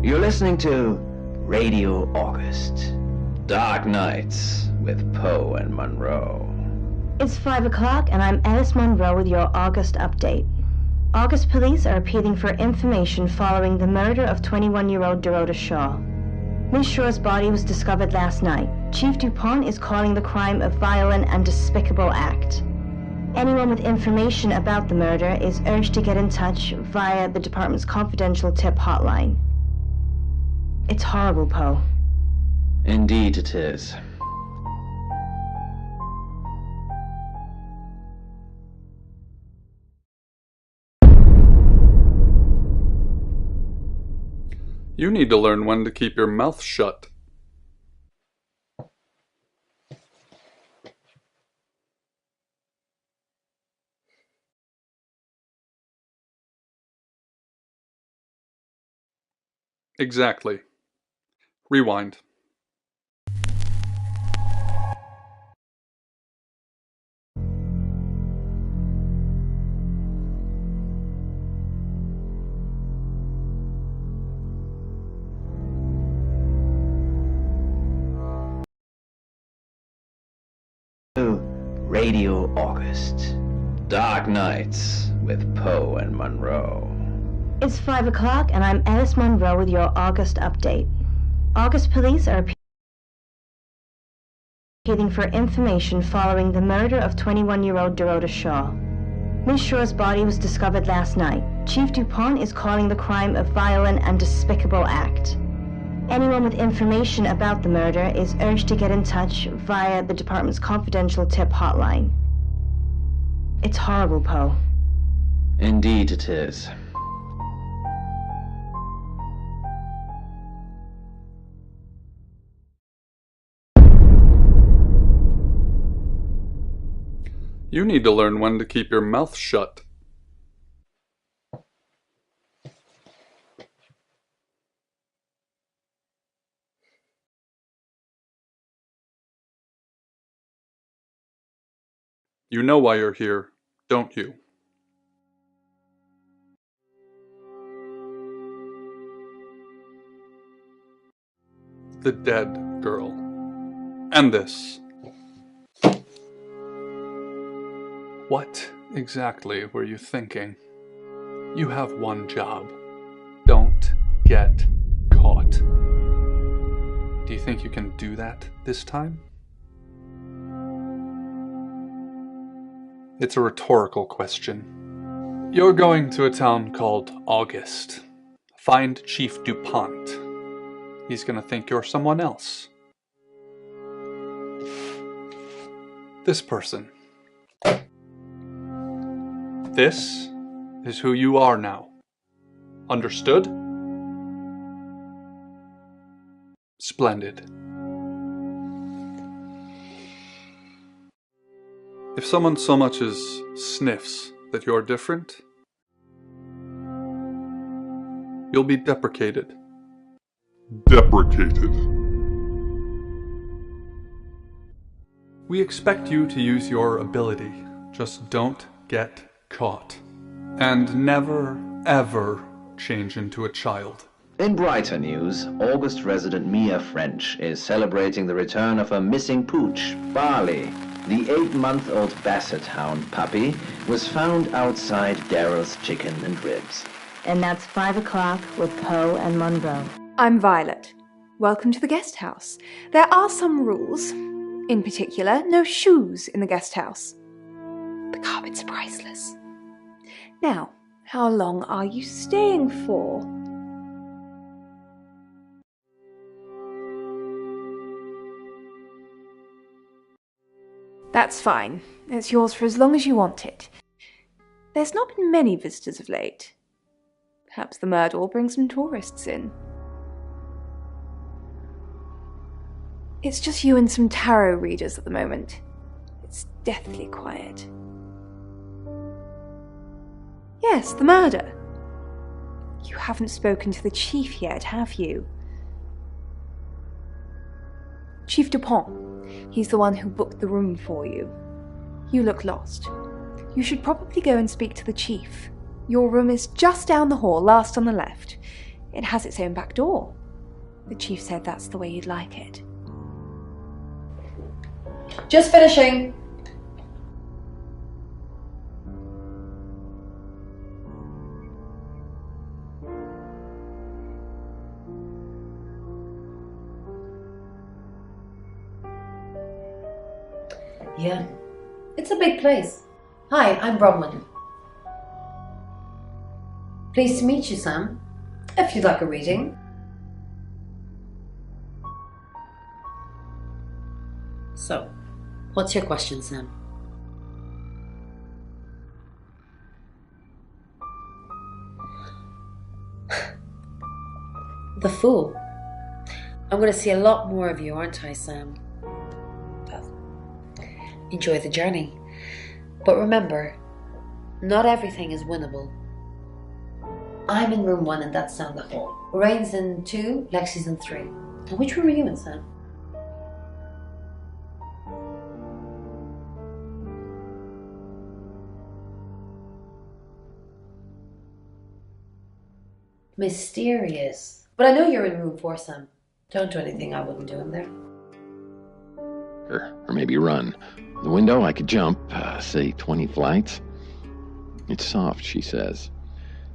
You're listening to Radio August. Dark Nights with Poe and Monroe. It's 5 o'clock and I'm Alice Monroe with your August update. August police are appealing for information following the murder of 21-year-old Dorota Shaw. Miss Shaw's body was discovered last night. Chief DuPont is calling the crime a violent and despicable act. Anyone with information about the murder is urged to get in touch via the department's confidential tip hotline. It's horrible, Poe. Indeed it is. You need to learn when to keep your mouth shut. Exactly. Rewind. Radio August. Dark Nights with Poe and Monroe. It's 5 o'clock and I'm Alice Monroe with your August update. August police are appealing for information following the murder of 21-year-old Dorota Shaw. Miss Shaw's body was discovered last night. Chief DuPont is calling the crime a violent and despicable act. Anyone with information about the murder is urged to get in touch via the department's confidential tip hotline. It's horrible, Poe. Indeed it is. You need to learn when to keep your mouth shut. You know why you're here, don't you? The dead girl. And this. What exactly were you thinking? You have one job. Don't get caught. Do you think you can do that this time? It's a rhetorical question. You're going to a town called August. Find Chief DuPont. He's gonna think you're someone else. This person. This is who you are now. Understood? Splendid. If someone so much as sniffs that you're different, you'll be deprecated. Deprecated. We expect you to use your ability. Just don't get caught. And never, ever change into a child. In brighter news, August resident Mia French is celebrating the return of her missing pooch, Barley. The 8-month-old Basset Hound puppy was found outside Daryl's Chicken and Ribs. And that's 5 o'clock with Poe and Monroe. I'm Violet. Welcome to the guest house. There are some rules. In particular, no shoes in the guest house. The carpets are priceless. Now, how long are you staying for? That's fine. It's yours for as long as you want it. There's not been many visitors of late. Perhaps the murder will bring some tourists in. It's just you and some tarot readers at the moment. It's deathly quiet. Yes, the murder. You haven't spoken to the chief yet, have you? Chief Dupont. He's the one who booked the room for you. You look lost. You should probably go and speak to the chief. Your room is just down the hall, last on the left. It has its own back door. The chief said that's the way you'd like it. Just finishing. Yeah, it's a big place. Hi, I'm Bronwyn. Pleased to meet you, Sam. If you'd like a reading. So, what's your question, Sam? The Fool. I'm going to see a lot more of you, aren't I, Sam? Enjoy the journey. But remember, not everything is winnable. I'm in room 1 and that's down the hall. Lorraine's in 2, Lexi's in 3. And which room are you in, Sam? Mysterious. But I know you're in room 4, Sam. Don't do anything I wouldn't do in there. Or maybe run. The window, I could jump, say 20 flights. It's soft, she says.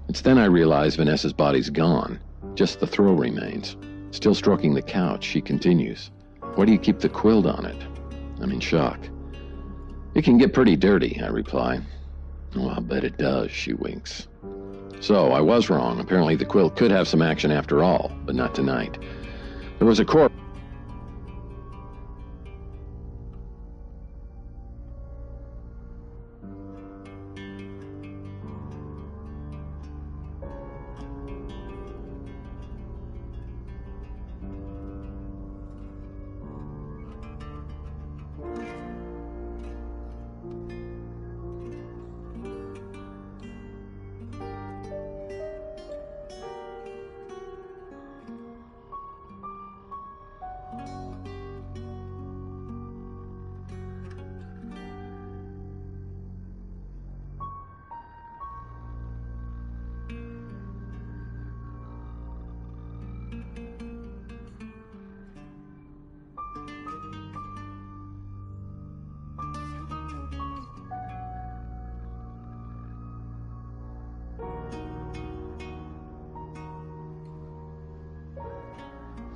It's then I realize Vanessa's body's gone. Just the throw remains. Still stroking the couch, she continues. Why do you keep the quilt on it? I'm in shock. It can get pretty dirty, I reply. Oh, I'll bet it does, she winks. So, I was wrong. Apparently the quilt could have some action after all, but not tonight. There was a corpse.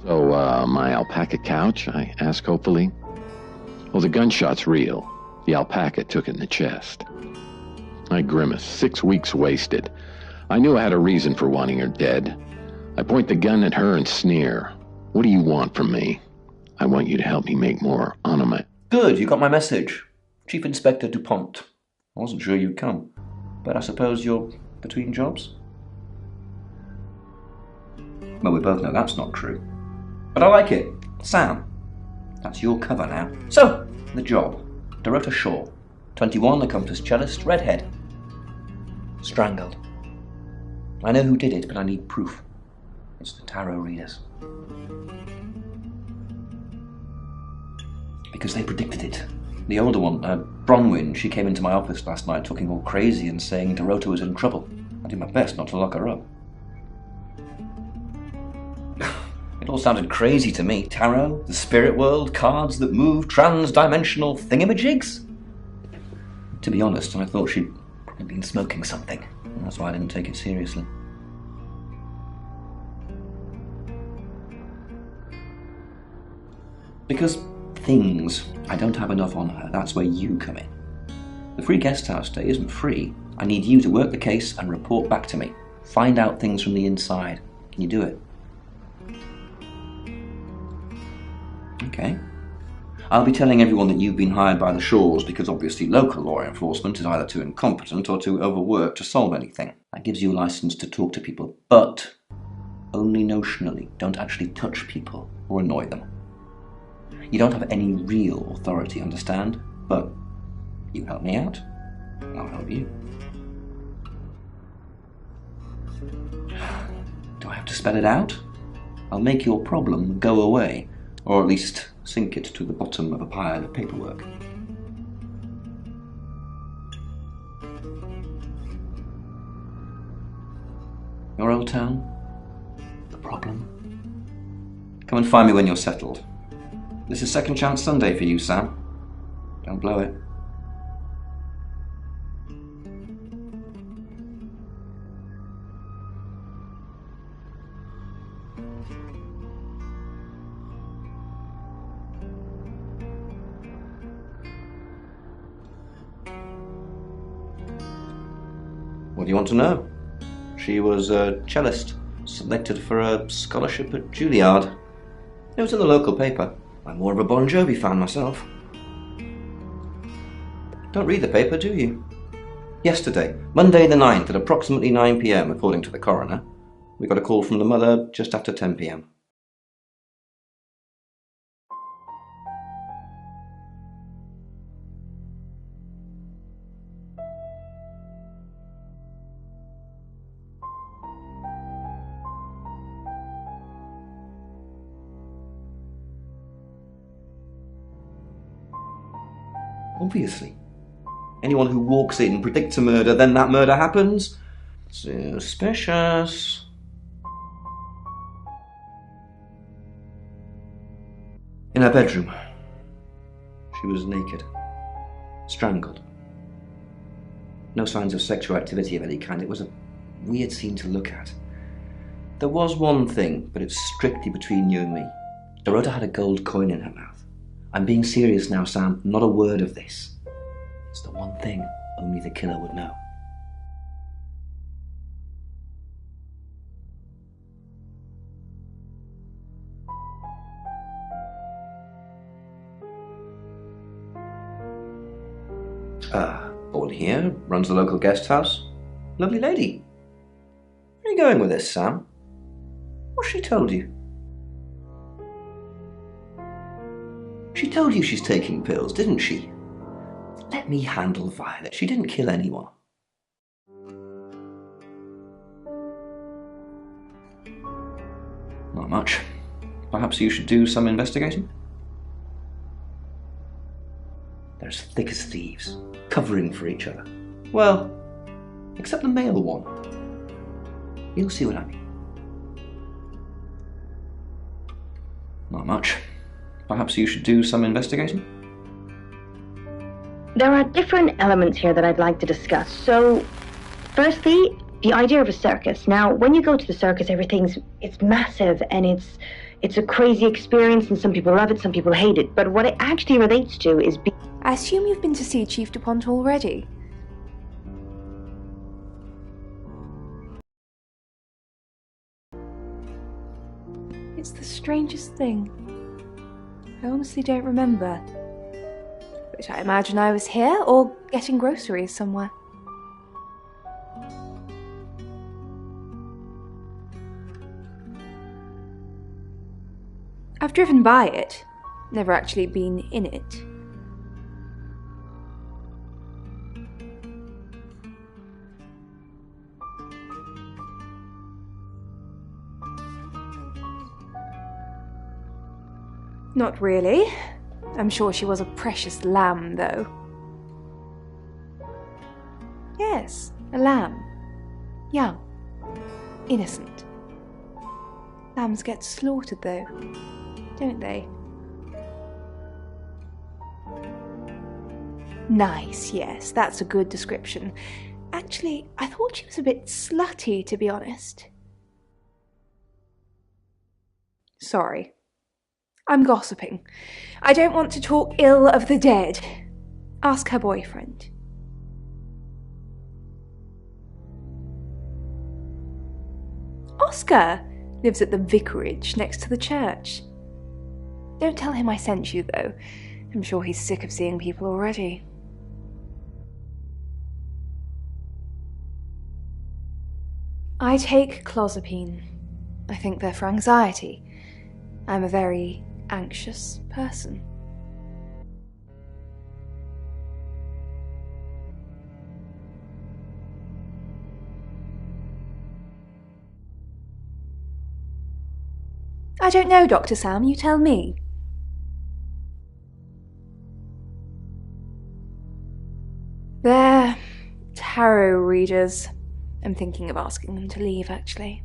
So, my alpaca couch, I ask hopefully. Well, the gunshot's real. The alpaca took it in the chest. I grimace. 6 weeks wasted. I knew I had a reason for wanting her dead. I point the gun at her and sneer. What do you want from me? I want you to help me make more onomatopoeias. Good, you got my message. Chief Inspector Dupont. I wasn't sure you'd come. But I suppose you're between jobs? Well, we both know that's not true. But I like it. Sam, that's your cover now. So, the job. Dorota Shaw, 21, accomplished cellist, redhead. Strangled. I know who did it, but I need proof. It's the tarot readers. Because they predicted it. The older one, Bronwyn, she came into my office last night talking all crazy and saying Dorota was in trouble. I did my best not to lock her up. It all sounded crazy to me. Tarot, the spirit world, cards that move, trans-dimensional thingamajigs. To be honest, I thought she'd probably been smoking something, and that's why I didn't take it seriously. Because things, I don't have enough on her. That's where you come in. The free guest house stay isn't free. I need you to work the case and report back to me. Find out things from the inside. Can you do it? Okay. I'll be telling everyone that you've been hired by the Shaws because obviously local law enforcement is either too incompetent or too overworked to solve anything. That gives you a license to talk to people, but only notionally. Don't actually touch people or annoy them. You don't have any real authority, understand? But you help me out, I'll help you. Do I have to spell it out? I'll make your problem go away, or at least sink it to the bottom of a pile of paperwork. Your old town? The problem? Come and find me when you're settled. This is Second Chance Sunday for you, Sam. Don't blow it. What do you want to know? She was a cellist, selected for a scholarship at Juilliard. It was in the local paper. I'm more of a Bon Jovi fan myself. Don't read the paper, do you? Yesterday, Monday the 9th at approximately 9 p.m, according to the coroner, we got a call from the mother just after 10 p.m. Obviously. Anyone who walks in, predicts a murder, then that murder happens? Suspicious. In her bedroom. She was naked. Strangled. No signs of sexual activity of any kind. It was a weird scene to look at. There was one thing, but it's strictly between you and me. Dorota had a gold coin in her mouth. I'm being serious now, Sam. Not a word of this. It's the one thing only the killer would know. Born here, runs the local guest house. Lovely lady. Where are you going with this, Sam? What's she told you? She told you she's taking pills, didn't she? Let me handle Violet. She didn't kill anyone. Not much. Perhaps you should do some investigating? They're as thick as thieves, covering for each other. Well, except the male one. You'll see what I mean. Not much. Perhaps you should do some investigating? There are different elements here that I'd like to discuss. So, firstly, the idea of a circus. Now, when you go to the circus, it's massive and it's a crazy experience, and some people love it, some people hate it. But what it actually relates to is I assume you've been to see Chief DuPont already. It's the strangest thing. I honestly don't remember. But I imagine I was here or getting groceries somewhere. I've driven by it, never actually been in it. Not really. I'm sure she was a precious lamb, though. Yes, a lamb. Young. Innocent. Lambs get slaughtered, though, don't they? Nice, yes, that's a good description. Actually, I thought she was a bit slutty, to be honest. Sorry. I'm gossiping. I don't want to talk ill of the dead. Ask her boyfriend. Oscar lives at the vicarage next to the church. Don't tell him I sent you, though. I'm sure he's sick of seeing people already. I take clozapine. I think they're for anxiety. I'm a very anxious person. I don't know, Dr. Sam, you tell me. They're tarot readers. I'm thinking of asking them to leave, actually.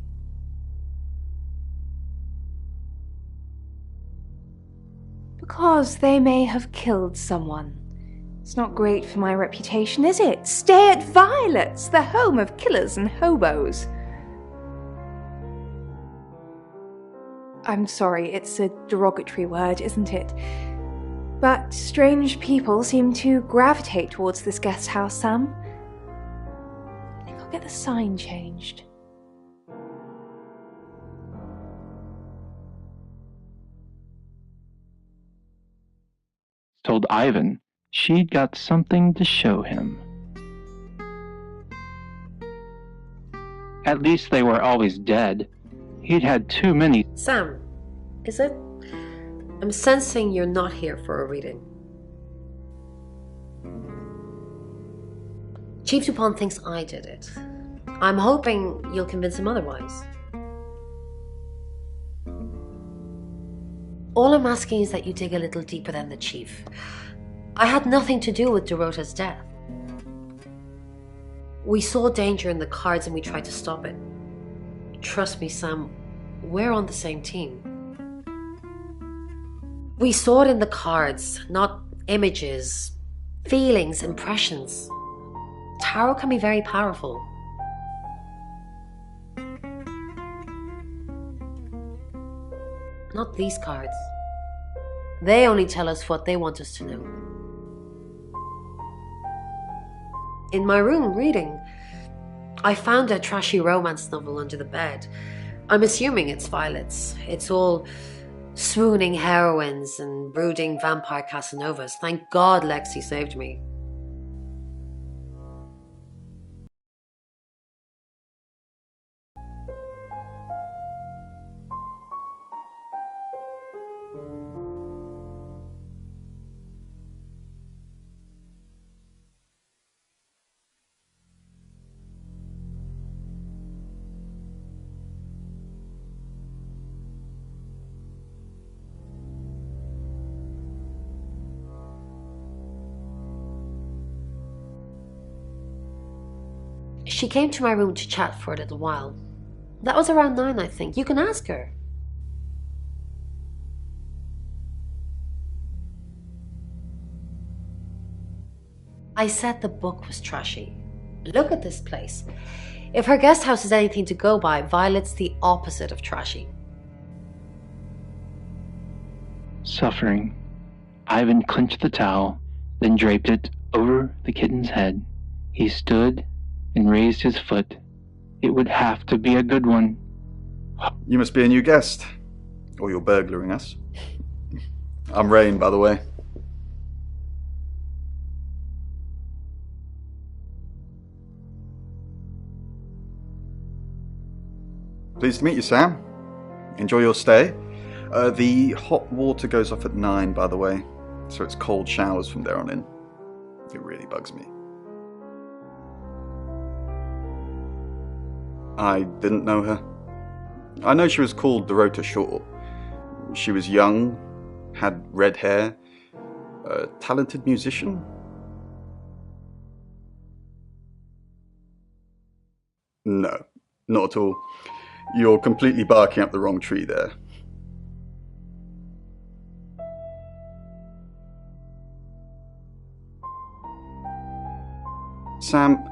Because they may have killed someone. It's not great for my reputation, is it? Stay at Violet's, the home of killers and hobos. I'm sorry, it's a derogatory word, isn't it? But strange people seem to gravitate towards this guest house, Sam. I think I'll get the sign changed. Told Ivan she'd got something to show him. At least they were always dead. He'd had too many. Sam, is it? I'm sensing you're not here for a reading. Chief Dupont thinks I did it. I'm hoping you'll convince him otherwise. All I'm asking is that you dig a little deeper than the Chief. I had nothing to do with Dorota's death. We saw danger in the cards and we tried to stop it. Trust me, Sam, we're on the same team. We saw it in the cards, not images, feelings, impressions. Tarot can be very powerful. Not these cards. They only tell us what they want us to know. In my room reading, I found a trashy romance novel under the bed. I'm assuming it's Violet's. It's all swooning heroines and brooding vampire Casanovas. Thank God Lexi saved me. She came to my room to chat for a little while. That was around 9, I think. You can ask her. I said the book was trashy. Look at this place. If her guest house is anything to go by, Violet's the opposite of trashy. Suffering. Ivan clinched the towel, then draped it over the kitten's head. He stood and raised his foot. It would have to be a good one. You must be a new guest. Or you're burglaring us. I'm Rain, by the way. Pleased to meet you, Sam. Enjoy your stay. The hot water goes off at 9, by the way, so it's cold showers from there on in. It really bugs me. I didn't know her. I know she was called Dorota Shaw. She was young, had red hair, a talented musician. No, not at all. You're completely barking up the wrong tree there. Sam,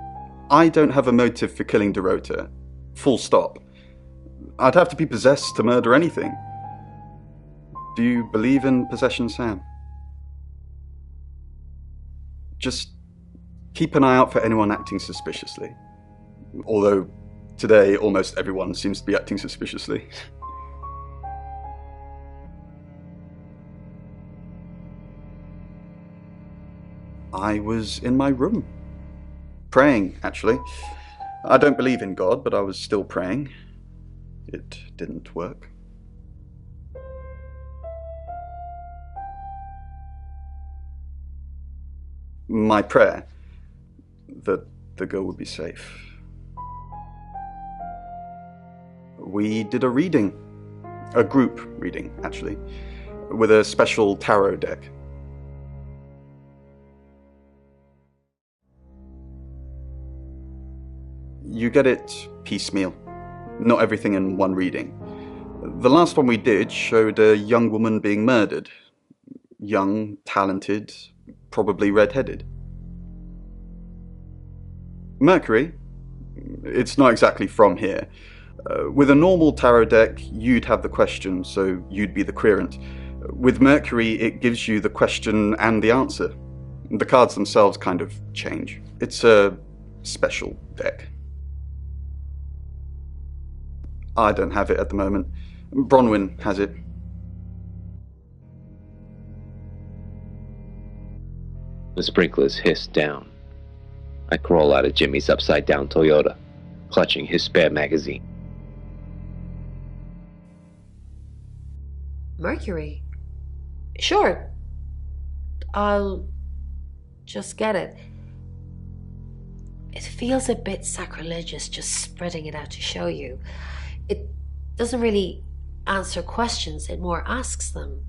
I don't have a motive for killing Dorota. Full stop. I'd have to be possessed to murder anything. Do you believe in possession, Sam? Just keep an eye out for anyone acting suspiciously. Although, today, almost everyone seems to be acting suspiciously. I was in my room. Praying, actually. I don't believe in God, but I was still praying. It didn't work. My prayer, that the girl would be safe. We did a reading. A group reading, actually. With a special tarot deck. You get it piecemeal. Not everything in one reading. The last one we did showed a young woman being murdered. Young, talented, probably red-headed. Mercury? It's not exactly from here. With a normal tarot deck, you'd have the question, so you'd be the querent. With Mercury, it gives you the question and the answer. The cards themselves kind of change. It's a special deck. I don't have it at the moment. Bronwyn has it. The sprinklers hiss down. I crawl out of Jimmy's upside-down Toyota, clutching his spare magazine. Mercury? Sure. I'll just get it. It feels a bit sacrilegious just spreading it out to show you. It doesn't really answer questions, it more asks them.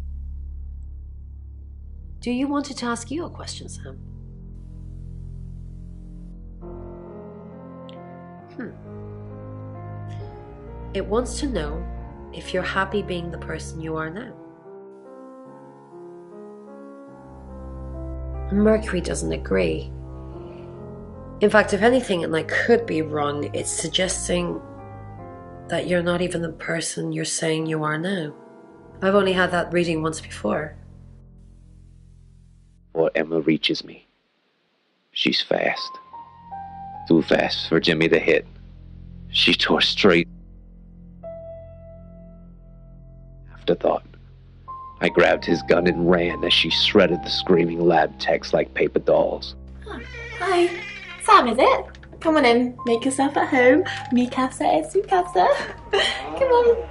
Do you want it to ask you a question, Sam? It wants to know if you're happy being the person you are now. Mercury doesn't agree. In fact, if anything, and I could be wrong, it's suggesting that you're not even the person you're saying you are now. I've only had that reading once before. Before Emma reaches me, she's fast. Too fast for Jimmy to hit. She tore straight. Afterthought. I grabbed his gun and ran as she shredded the screaming lab techs like paper dolls. Oh, hi. Sam, is it? Come on in. Make yourself at home. Mi casa es su casa. Come on.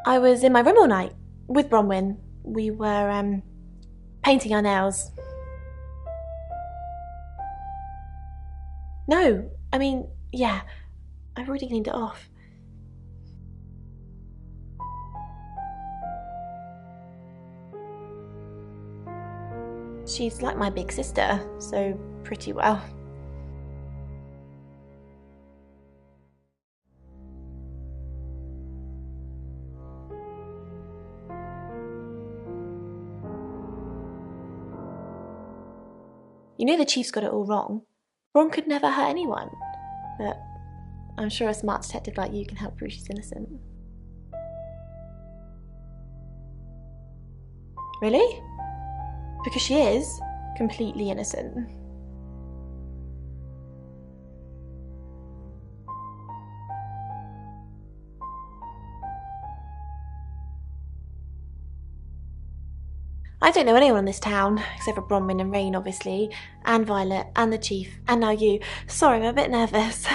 I was in my room all night with Bronwyn. We were painting our nails. No, I mean, yeah, I've already cleaned it off. She's like my big sister, so pretty well. You know the chief's got it all wrong. Ron could never hurt anyone. But I'm sure a smart detective like you can help prove she's innocent. Really? Because she is completely innocent. I don't know anyone in this town, except for Bronwyn and Rain, obviously, and Violet, and the Chief, and now you. Sorry, I'm a bit nervous.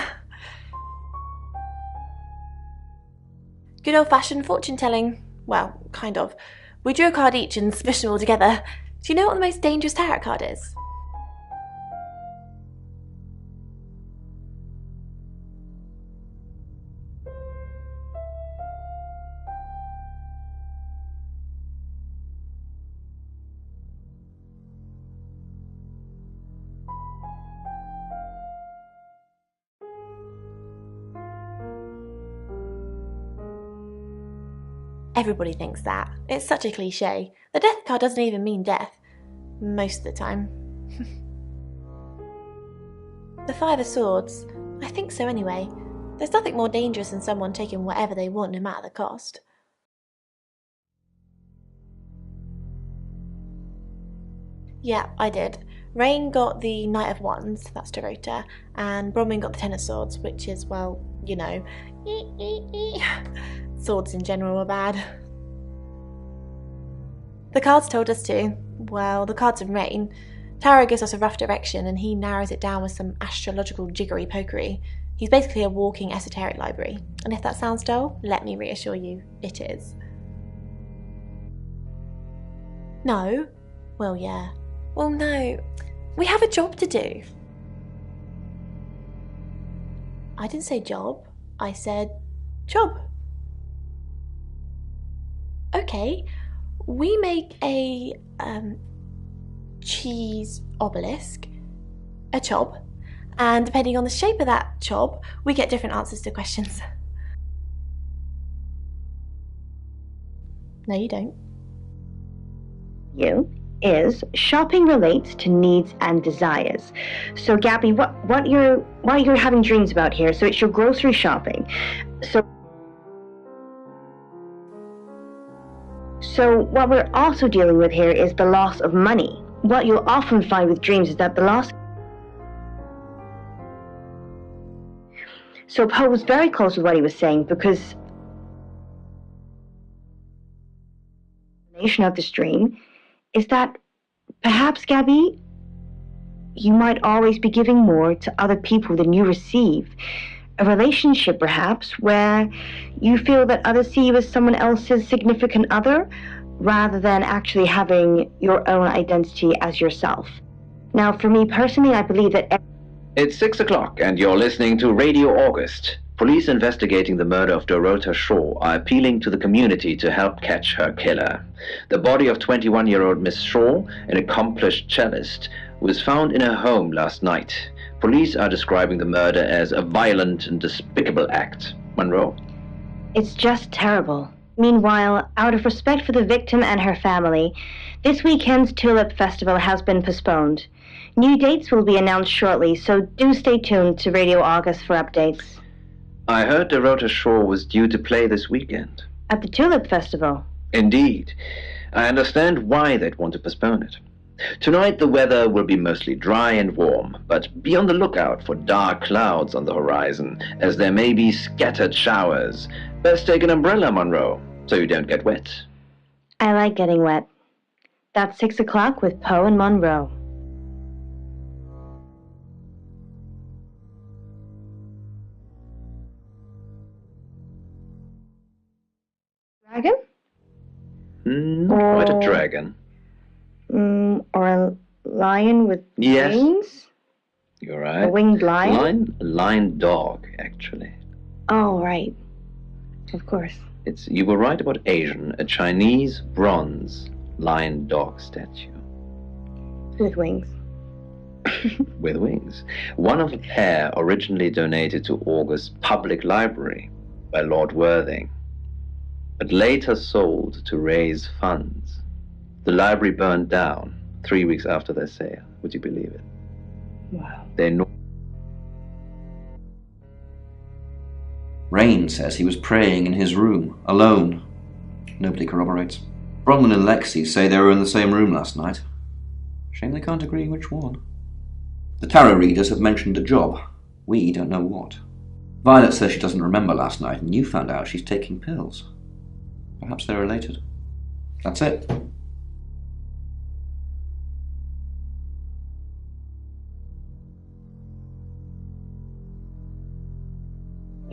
Good old-fashioned fortune-telling. Well, kind of. We drew a card each and smushed them all together. Do you know what the most dangerous tarot card is? Everybody thinks that. It's such a cliche. The death card doesn't even mean death. Most of the time. The Five of Swords. I think so anyway. There's nothing more dangerous than someone taking whatever they want no matter the cost. Yeah, I did. Rain got the Knight of Wands, that's Dorota, and Bronwyn got the Ten of Swords, which is, well, you know, swords in general are bad. The cards told us to. Well, the cards of Rain. Tarot gives us a rough direction and he narrows it down with some astrological jiggery-pokery. He's basically a walking esoteric library. And if that sounds dull, let me reassure you, it is. No? Well, yeah. Well, no. We have a job to do. I didn't say job. I said job. Okay. We make a cheese obelisk, a chob, and depending on the shape of that chob, we get different answers to questions. No, you don't. You is shopping relates to needs and desires. So Gabby, what you're having dreams about here, so it's your grocery shopping. So what we're also dealing with here is the loss of money. What you'll often find with dreams is that the loss... So Poe was very close with what he was saying because the nation of this dream is that perhaps, Gabby, you might always be giving more to other people than you receive. A relationship, perhaps, where you feel that others see you as someone else's significant other, rather than actually having your own identity as yourself. Now, for me personally, I believe that... It's 6 o'clock, and you're listening to Radio August. Police investigating the murder of Dorota Shaw are appealing to the community to help catch her killer. The body of 21-year-old Miss Shaw, an accomplished cellist, was found in her home last night. Police are describing the murder as a violent and despicable act. Monroe? It's just terrible. Meanwhile, out of respect for the victim and her family, this weekend's Tulip Festival has been postponed. New dates will be announced shortly, so do stay tuned to Radio August for updates. I heard Dorota Shaw was due to play this weekend. At the Tulip Festival? Indeed. I understand why they'd want to postpone it. Tonight the weather will be mostly dry and warm, but be on the lookout for dark clouds on the horizon, as there may be scattered showers. Best take an umbrella, Monroe, so you don't get wet. I like getting wet. That's 6 o'clock with Poe and Monroe. Dragon? Quite a dragon. Or a lion with wings? You're right. A winged lion? Lion dog, actually. Oh, right. Of course. You were right about Asian, a Chinese bronze lion dog statue. With wings. With wings. One of a pair originally donated to August's public library by Lord Worthing, but later sold to raise funds. The library burned down 3 weeks after their sale. Would you believe it? Wow. Rain says he was praying in his room, alone. Nobody corroborates. Bronwyn and Lexi say they were in the same room last night. Shame they can't agree which one. The tarot readers have mentioned a job. We don't know what. Violet says she doesn't remember last night, and you found out she's taking pills. Perhaps they're related. That's it.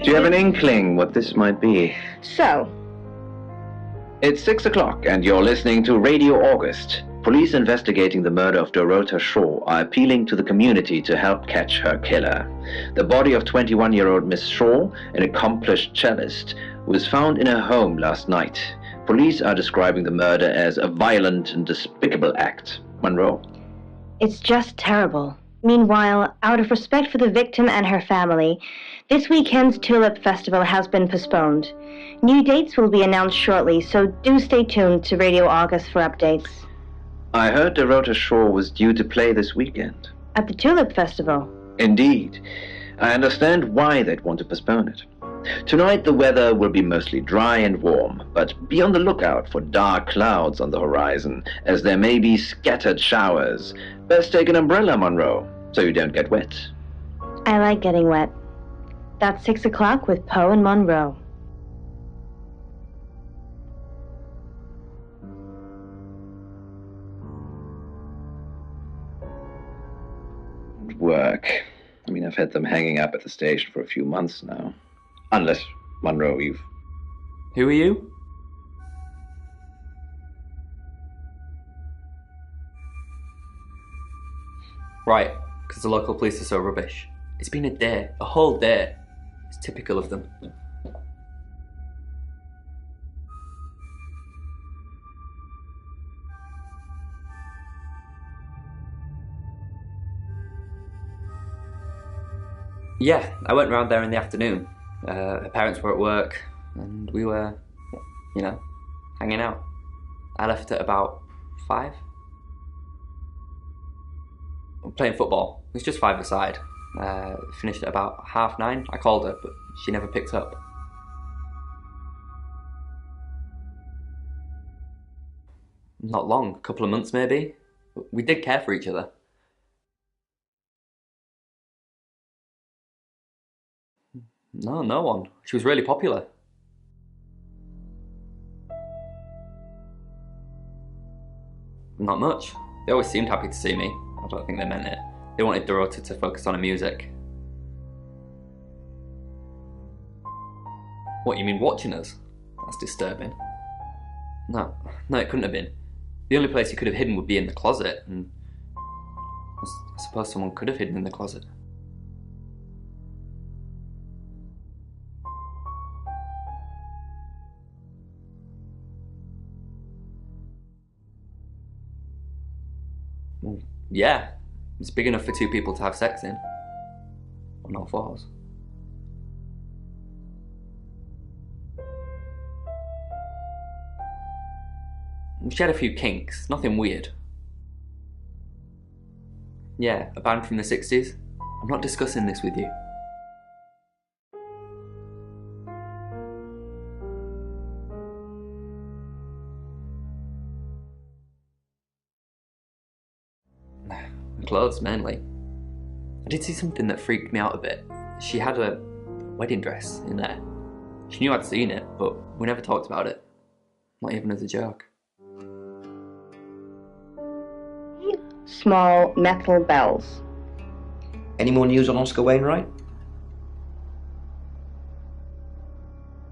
Do you have an inkling what this might be? So, It's 6 o'clock, and you're listening to Radio August. Police investigating the murder of Dorota Shaw are appealing to the community to help catch her killer. The body of 21-year-old Miss Shaw, an accomplished cellist, was found in her home last night. Police are describing the murder as a violent and despicable act. Monroe. it's just terrible. Meanwhile, out of respect for the victim and her family, this weekend's Tulip Festival has been postponed. New dates will be announced shortly, so do stay tuned to Radio August for updates. I heard Dorota Shaw was due to play this weekend. At the Tulip Festival. Indeed. I understand why they'd want to postpone it. Tonight the weather will be mostly dry and warm, but be on the lookout for dark clouds on the horizon, as there may be scattered showers. Best take an umbrella, Monroe, so you don't get wet. I like getting wet. That's 6 o'clock with Poe and Monroe. Work. I mean, I've had them hanging up at the station for a few months now. Unless, Monroe, you've... Who are you? Right, because the local police are so rubbish. It's been a day, a whole day. It's typical of them. Yeah, I went round there in the afternoon. Her parents were at work, and we were, hanging out. I left at about 5. Playing football. It was just 5-a-side. Finished at about 9:30. I called her, but she never picked up. Not long, a couple of months maybe. We did care for each other. No one. She was really popular. Not much. They always seemed happy to see me. I don't think they meant it. They wanted Dorota to focus on her music. What, you mean watching us? That's disturbing. No, it couldn't have been. The only place he could have hidden would be in the closet, and I suppose someone could have hidden in the closet. Well, yeah, it's big enough for 2 people to have sex in. On all fours. She had a few kinks, nothing weird. Yeah, a band from the 60s. I'm not discussing this with you. Clothes, mainly. I did see something that freaked me out a bit. She had a wedding dress in there. She knew I'd seen it, but we never talked about it. Not even as a joke. Small metal bells. Any more news on Oscar Wainwright?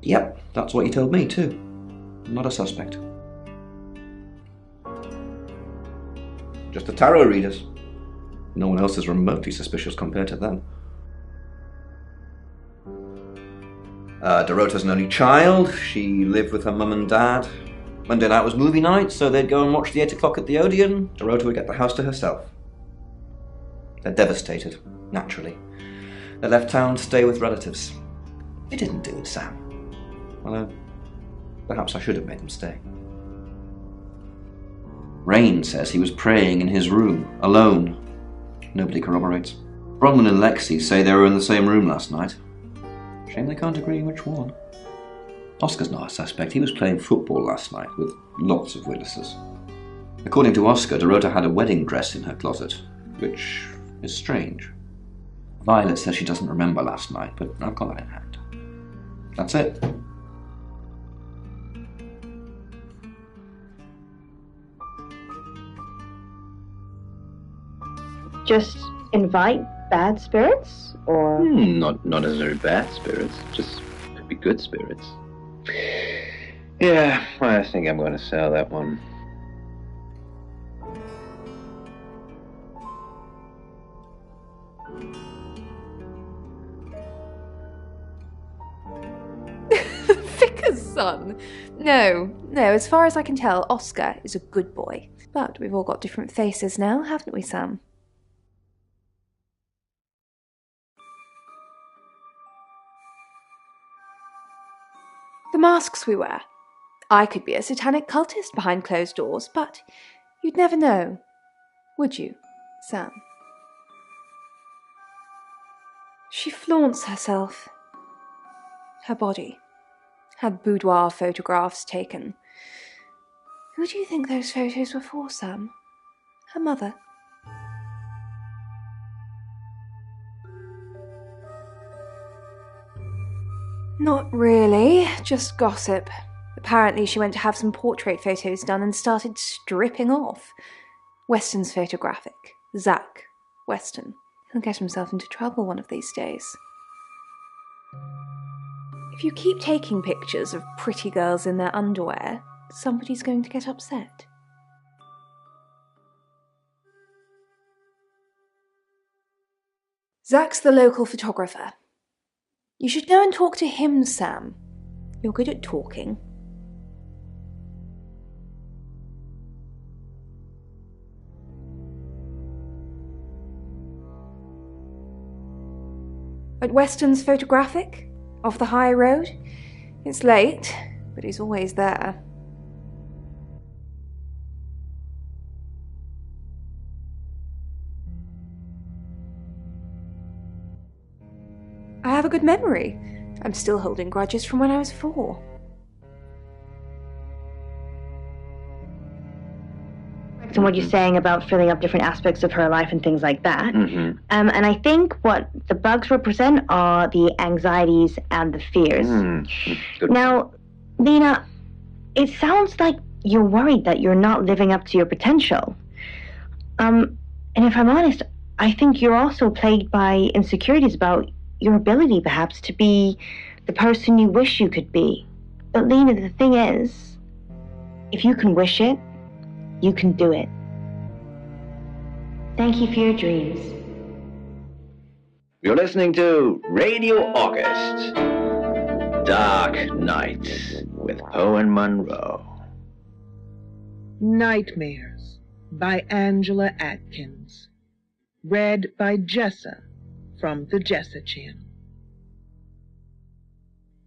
Yep, that's what he told me too. Not a suspect. Just the tarot readers. No one else is remotely suspicious compared to them. Dorota's an only child. She lived with her mum and dad. Monday night was movie night, so they'd go and watch the 8 o'clock at the Odeon. Dorota would get the house to herself. They're devastated, naturally. They left town to stay with relatives. You didn't do it, Sam. Although, perhaps I should have made them stay. Rain says he was praying in his room, alone. Nobody corroborates. Bronwyn and Lexi say they were in the same room last night. Shame they can't agree which one. Oscar's not a suspect. He was playing football last night with lots of witnesses. According to Oscar, Dorota had a wedding dress in her closet, which is strange. Violet says she doesn't remember last night, but I've got that in hand. That's it. Just invite bad spirits? Or... Not necessarily bad spirits, just could be good spirits. Yeah, I think I'm going to sell that one. Vicar's son? No, as far as I can tell, Oscar is a good boy. But we've all got different faces now, haven't we, Sam? The masks we wear. I could be a satanic cultist behind closed doors, but you'd never know. Would you, Sam? She flaunts herself. Her body. Her boudoir photographs taken. Who do you think those photos were for, Sam? Her mother? Not really, just gossip. Apparently she went to have some portrait photos done and started stripping off. Weston's photographic. Zach Weston. He'll get himself into trouble one of these days. If you keep taking pictures of pretty girls in their underwear, somebody's going to get upset. Zach's the local photographer. You should go and talk to him, Sam. You're good at talking. At Weston's photographic? Off the high road? It's late, but he's always there. I have a good memory. I'm still holding grudges from when I was 4. And what you're saying about filling up different aspects of her life and things like that. Mm-hmm. And I think what the bugs represent are the anxieties and the fears. Now, Lena, it sounds like you're worried that you're not living up to your potential. And if I'm honest, I think you're also plagued by insecurities about your ability, perhaps, to be the person you wish you could be. But Lena, the thing is, if you can wish it, you can do it. Thank you for your dreams. You're listening to Radio August, Dark Nights with Poe and Monroe. Nightmares by Angela Atkins. Read by Jessa from the Jessa Channel.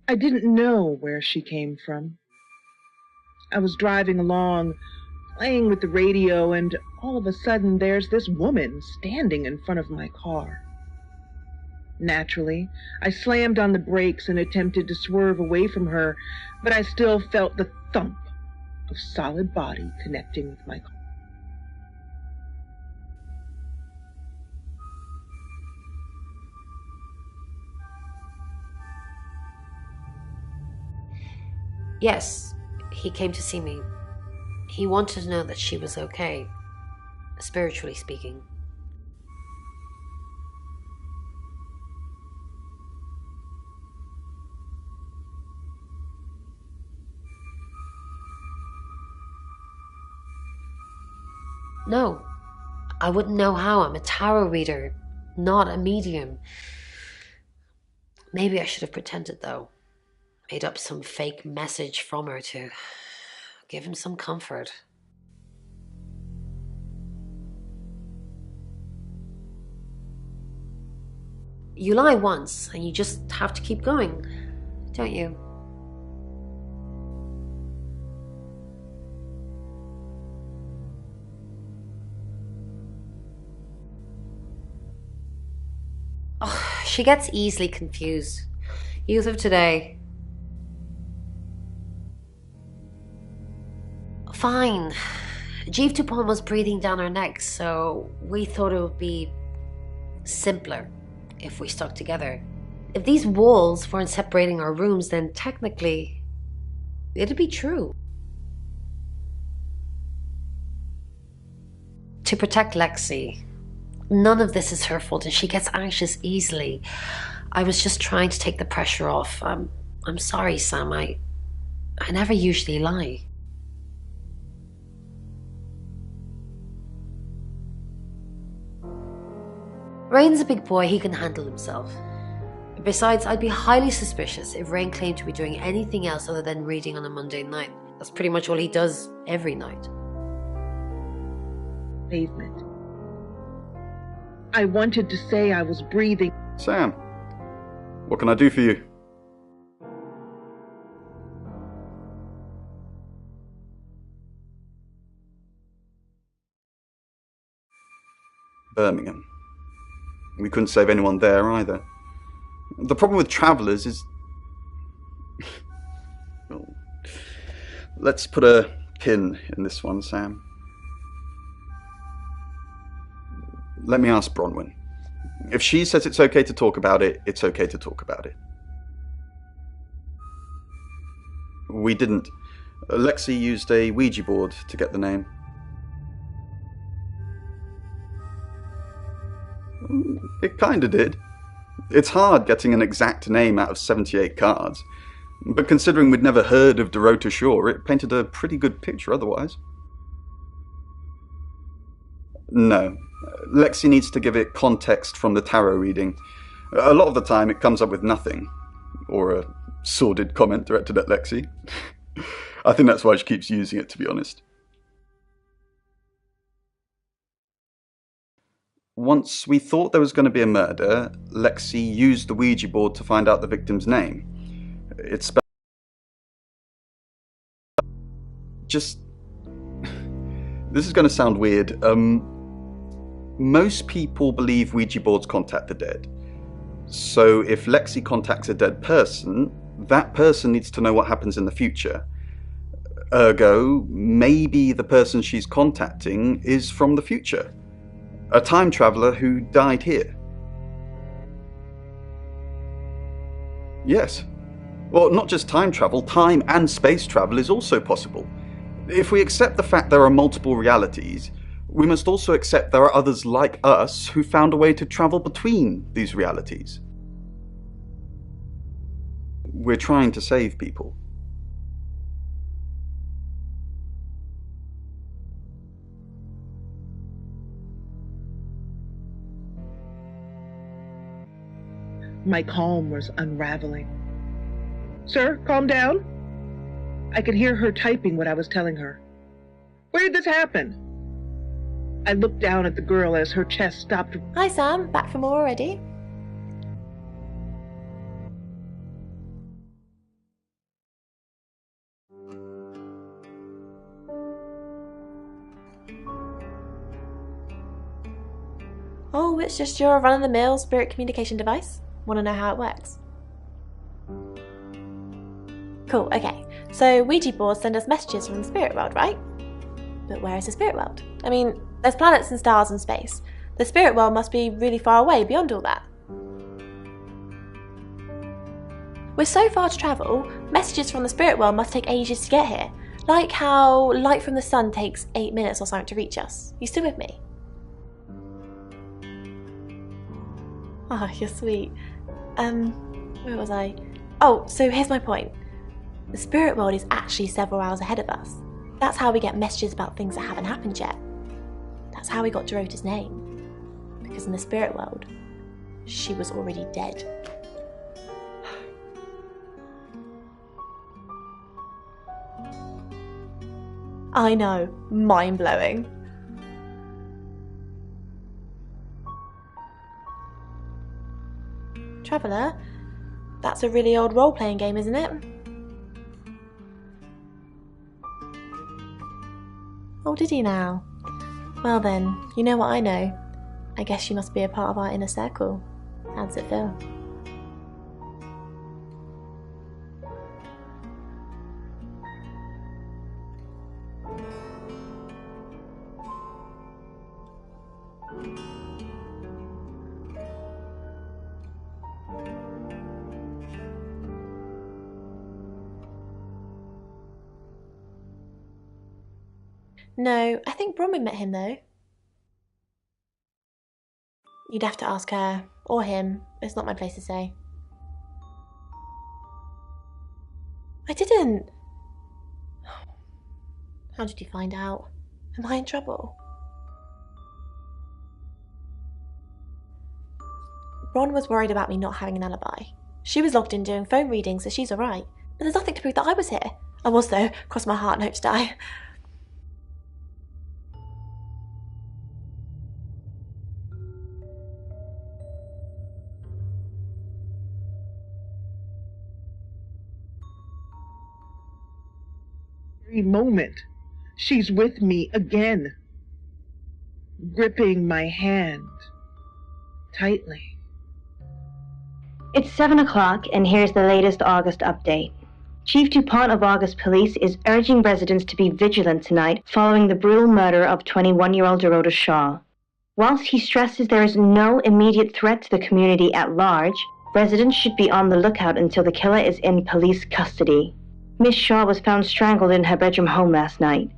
I didn't know where she came from. I was driving along, playing with the radio, and all of a sudden there's this woman standing in front of my car. Naturally, I slammed on the brakes and attempted to swerve away from her, but I still felt the thump of solid body connecting with my car. Yes, he came to see me. He wanted to know that she was okay, spiritually speaking. No, I wouldn't know how. I'm a tarot reader, not a medium. Maybe I should have pretended, though. Made up some fake message from her to give him some comfort. You lie once, and you just have to keep going, don't you? Oh, she gets easily confused. Youth of today. Fine. Jeeve Dupont was breathing down our necks, so we thought it would be simpler if we stuck together. If these walls weren't separating our rooms, then technically it'd be true. To protect Lexi, None of this is her fault, and she gets anxious easily. I was just trying to take the pressure off. I'm sorry, Sam. I never usually lie. Rain's a big boy, he can handle himself. Besides, I'd be highly suspicious if Rain claimed to be doing anything else other than reading on a Monday night. That's pretty much all he does every night. Pavement. I wanted to say I was breathing. Sam, what can I do for you? Birmingham. We couldn't save anyone there either. The problem with travellers is... well, let's put a pin in this one, Sam. Let me ask Bronwyn. If she says it's okay to talk about it, it's okay to talk about it. We didn't. Lexi used a Ouija board to get the name. It kinda did. It's hard getting an exact name out of 78 cards, but considering we'd never heard of Dorota Shaw, it painted a pretty good picture otherwise. No. Lexi needs to give it context from the tarot reading. A lot of the time it comes up with nothing. Or a sordid comment directed at Lexi. I think that's why she keeps using it, to be honest. Once we thought there was going to be a murder, Lexi used the Ouija board to find out the victim's name. It's spelled... Just... This is going to sound weird. Most people believe Ouija boards contact the dead. So if Lexi contacts a dead person, that person needs to know what happens in the future. Ergo, maybe the person she's contacting is from the future. A time traveller who died here. Yes. Well, not just time travel, time and space travel is also possible. If we accept the fact there are multiple realities, we must also accept there are others like us who found a way to travel between these realities. We're trying to save people. My calm was unraveling. Sir, calm down. I could hear her typing what I was telling her. Where did this happen? I looked down at the girl as her chest stopped. Hi Sam, back for more already? Oh, it's just your run-of-the-mill spirit communication device? Want to know how it works? Cool, okay. So Ouija boards send us messages from the spirit world, right? But where is the spirit world? I mean, there's planets and stars and space. The spirit world must be really far away beyond all that. We're so far to travel, messages from the spirit world must take ages to get here. Like how light from the sun takes 8 minutes or something to reach us. You still with me? Oh, you're sweet. Where was I? Oh, so here's my point. The spirit world is actually several hours ahead of us. That's how we get messages about things that haven't happened yet. That's how we got Dorota's name. Because in the spirit world, she was already dead. I know, mind-blowing. Traveller, that's a really old role-playing game, isn't it? Oh, did he now? Well then, you know what I know. I guess you must be a part of our inner circle. How does it feel? No, I think Bronwyn met him though. You'd have to ask her, or him. It's not my place to say. I didn't. How did you find out? Am I in trouble? Ron was worried about me not having an alibi. She was logged in doing phone readings, so she's alright. But there's nothing to prove that I was here. I was though, cross my heart and hope to die. Every moment, she's with me again, gripping my hand tightly. It's 7 o'clock, and here's the latest August update. Chief DuPont of August Police is urging residents to be vigilant tonight following the brutal murder of 21-year-old Dorota Shaw. Whilst he stresses there is no immediate threat to the community at large, residents should be on the lookout until the killer is in police custody. Miss Shaw was found strangled in her bedroom home last night.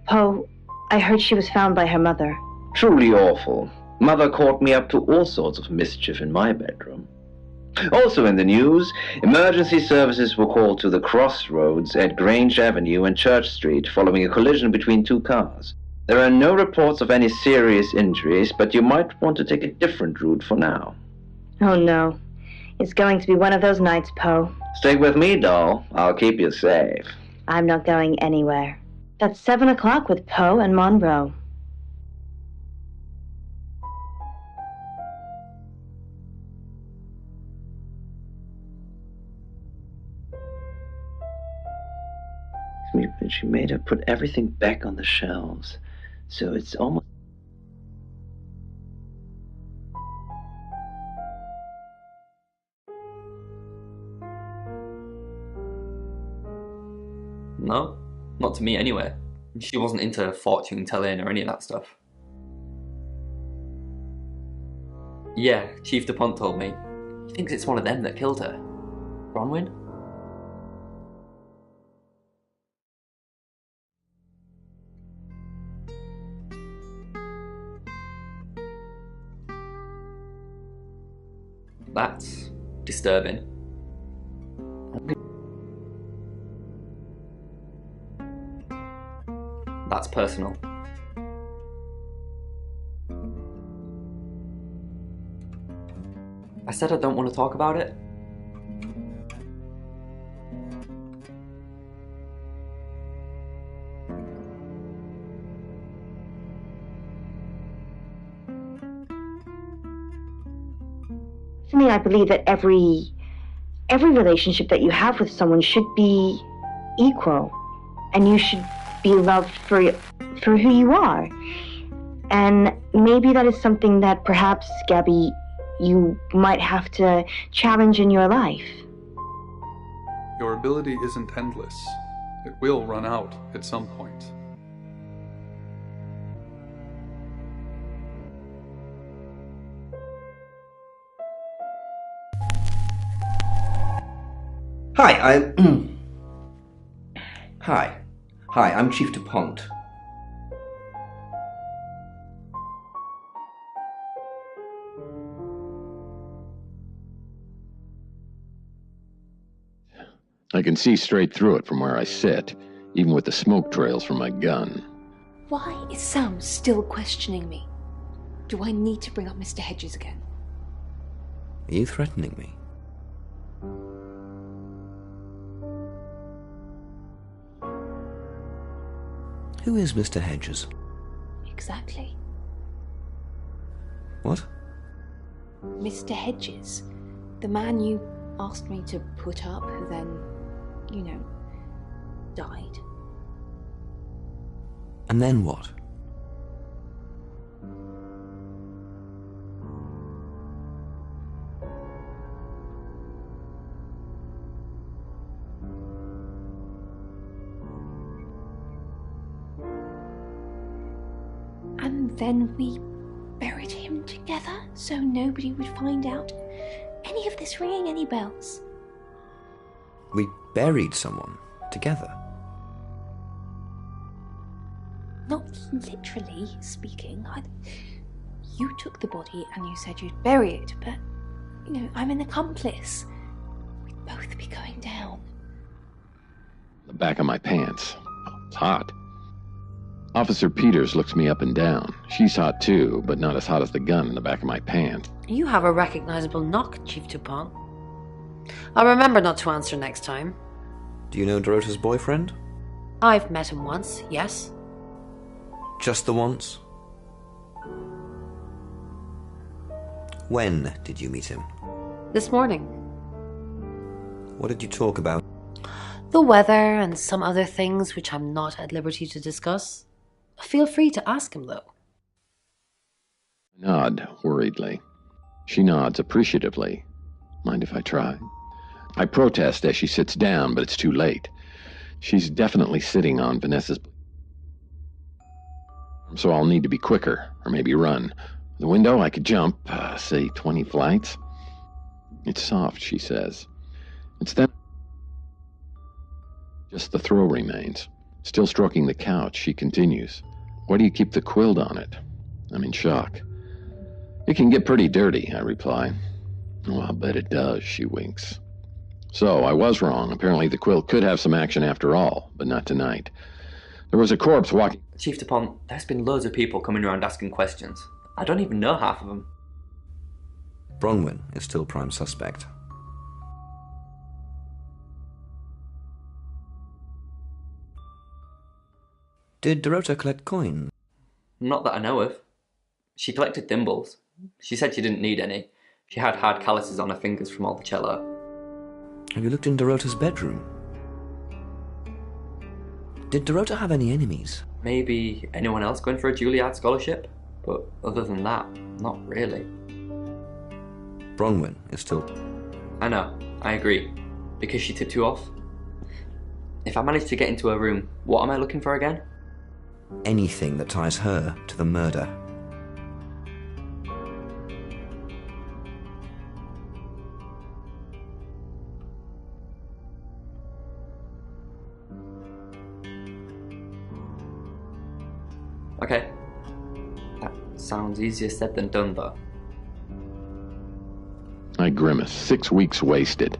Poe, I heard she was found by her mother. Truly awful. Mother caught me up to all sorts of mischief in my bedroom. Also in the news, emergency services were called to the crossroads at Grange Avenue and Church Street following a collision between two cars. There are no reports of any serious injuries, but you might want to take a different route for now. Oh no. It's going to be one of those nights, Poe. Stick with me, doll. I'll keep you safe. I'm not going anywhere. That's 7 o'clock with Poe and Monroe. She made her put everything back on the shelves, so it's almost... No, not to me anyway. She wasn't into fortune telling or any of that stuff. Yeah, Chief DuPont told me. He thinks it's one of them that killed her. Bronwyn? That's disturbing. That's personal. I said I don't want to talk about it. I believe that every relationship that you have with someone should be equal, and you should be loved for who you are. And maybe that is something that perhaps, Gabby, you might have to challenge in your life. Your ability isn't endless. It will run out at some point. Hi, I'm Chief DuPont. I can see straight through it from where I sit, even with the smoke trails from my gun. Why is Sam still questioning me? Do I need to bring up Mr. Hedges again? Are you threatening me? Who is Mr. Hedges? Exactly. What? Mr. Hedges. The man you asked me to put up, who then, died. And then what? And then we buried him together so nobody would find out any of this ringing any bells. We buried someone together? Not literally speaking. You took the body and you said you'd bury it, but, I'm an accomplice. We'd both be going down. The back of my pants. It's hot. Officer Peters looks me up and down. She's hot too, but not as hot as the gun in the back of my pants. You have a recognizable knock, Chief Dupont. I'll remember not to answer next time. Do you know Dorota's boyfriend? I've met him once, yes. Just the once? When did you meet him? This morning. What did you talk about? The weather and some other things which I'm not at liberty to discuss. Feel free to ask him, though. I nod worriedly. She nods appreciatively. Mind if I try? I protest as she sits down, but it's too late. She's definitely sitting on Vanessa's... So I'll need to be quicker, or maybe run. The window, I could jump, say 20 flights. It's soft, she says. It's then... Just the throw remains. Still stroking the couch, she continues. Why do you keep the quilt on it? I'm in shock. It can get pretty dirty, I reply. Oh, I'll bet it does, she winks. So, I was wrong. Apparently the quilt could have some action after all, but not tonight. There was a corpse walking... Chief Dupont, there's been loads of people coming around asking questions. I don't even know half of them. Bronwyn is still prime suspect. Did Dorota collect coins? Not that I know of. She collected thimbles. She said she didn't need any. She had hard calluses on her fingers from all the cello. Have you looked in Dorota's bedroom? Did Dorota have any enemies? Maybe anyone else going for a Juilliard scholarship? But other than that, not really. Bronwyn is still... I know, I agree. Because she tipped you off. If I manage to get into her room, what am I looking for again? Anything that ties her to the murder. Okay. That sounds easier said than done, though. I grimace. 6 weeks wasted.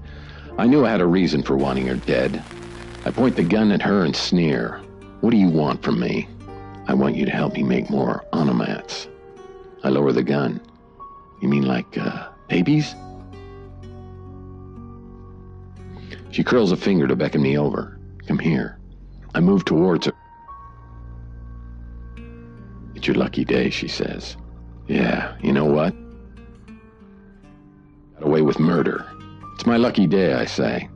I knew I had a reason for wanting her dead. I point the gun at her and sneer. What do you want from me? I want you to help me make more onomats. I lower the gun. You mean like, babies? She curls a finger to beckon me over. Come here. I move towards her. It's your lucky day, she says. Yeah, you know what? Got away with murder. It's my lucky day, I say.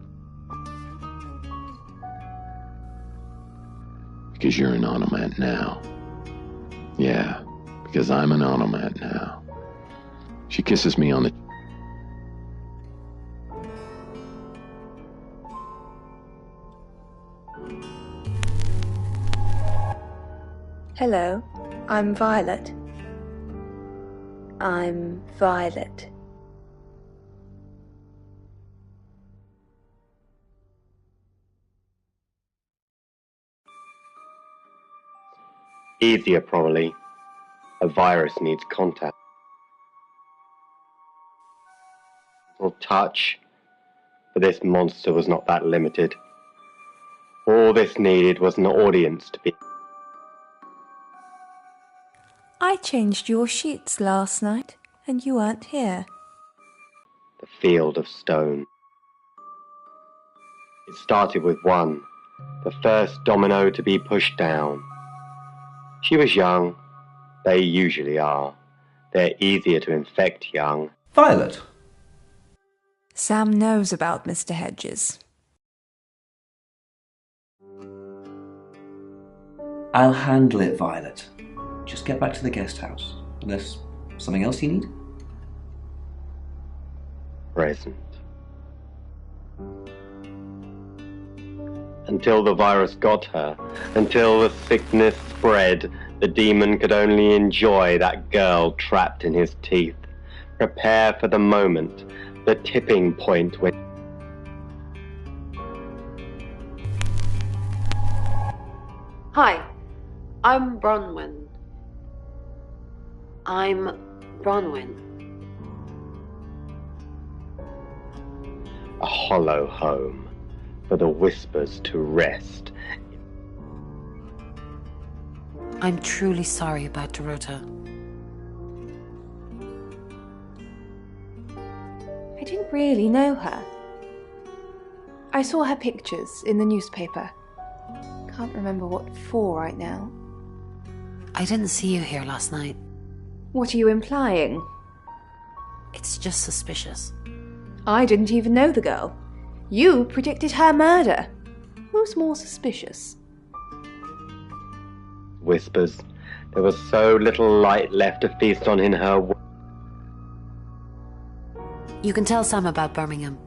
Because you're an onomat now. Yeah, because I'm an onomat now. She kisses me on the... Hello, I'm Violet. I'm Violet. Easier, probably. A virus needs contact. Or touch. But this monster was not that limited. All this needed was an audience to be... I changed your sheets last night, and you weren't here. The field of stone. It started with one, the first domino to be pushed down. She was young. They usually are. They're easier to infect young. Violet. Sam knows about Mr. Hedges. I'll handle it, Violet. Just get back to the guest house. Unless something else you need? Present. Until the virus got her, until the sickness spread, the demon could only enjoy that girl trapped in his teeth. Prepare for the moment, the tipping point when... Hi, I'm Bronwyn. I'm Bronwyn. A hollow home for the whispers to rest. I'm truly sorry about Dorota. I didn't really know her. I saw her pictures in the newspaper. Can't remember what for right now. I didn't see you here last night. What are you implying? It's just suspicious. I didn't even know the girl. You predicted her murder. Who's more suspicious? Whispers. There was so little light left to feast on in her. You can tell Sam about Birmingham.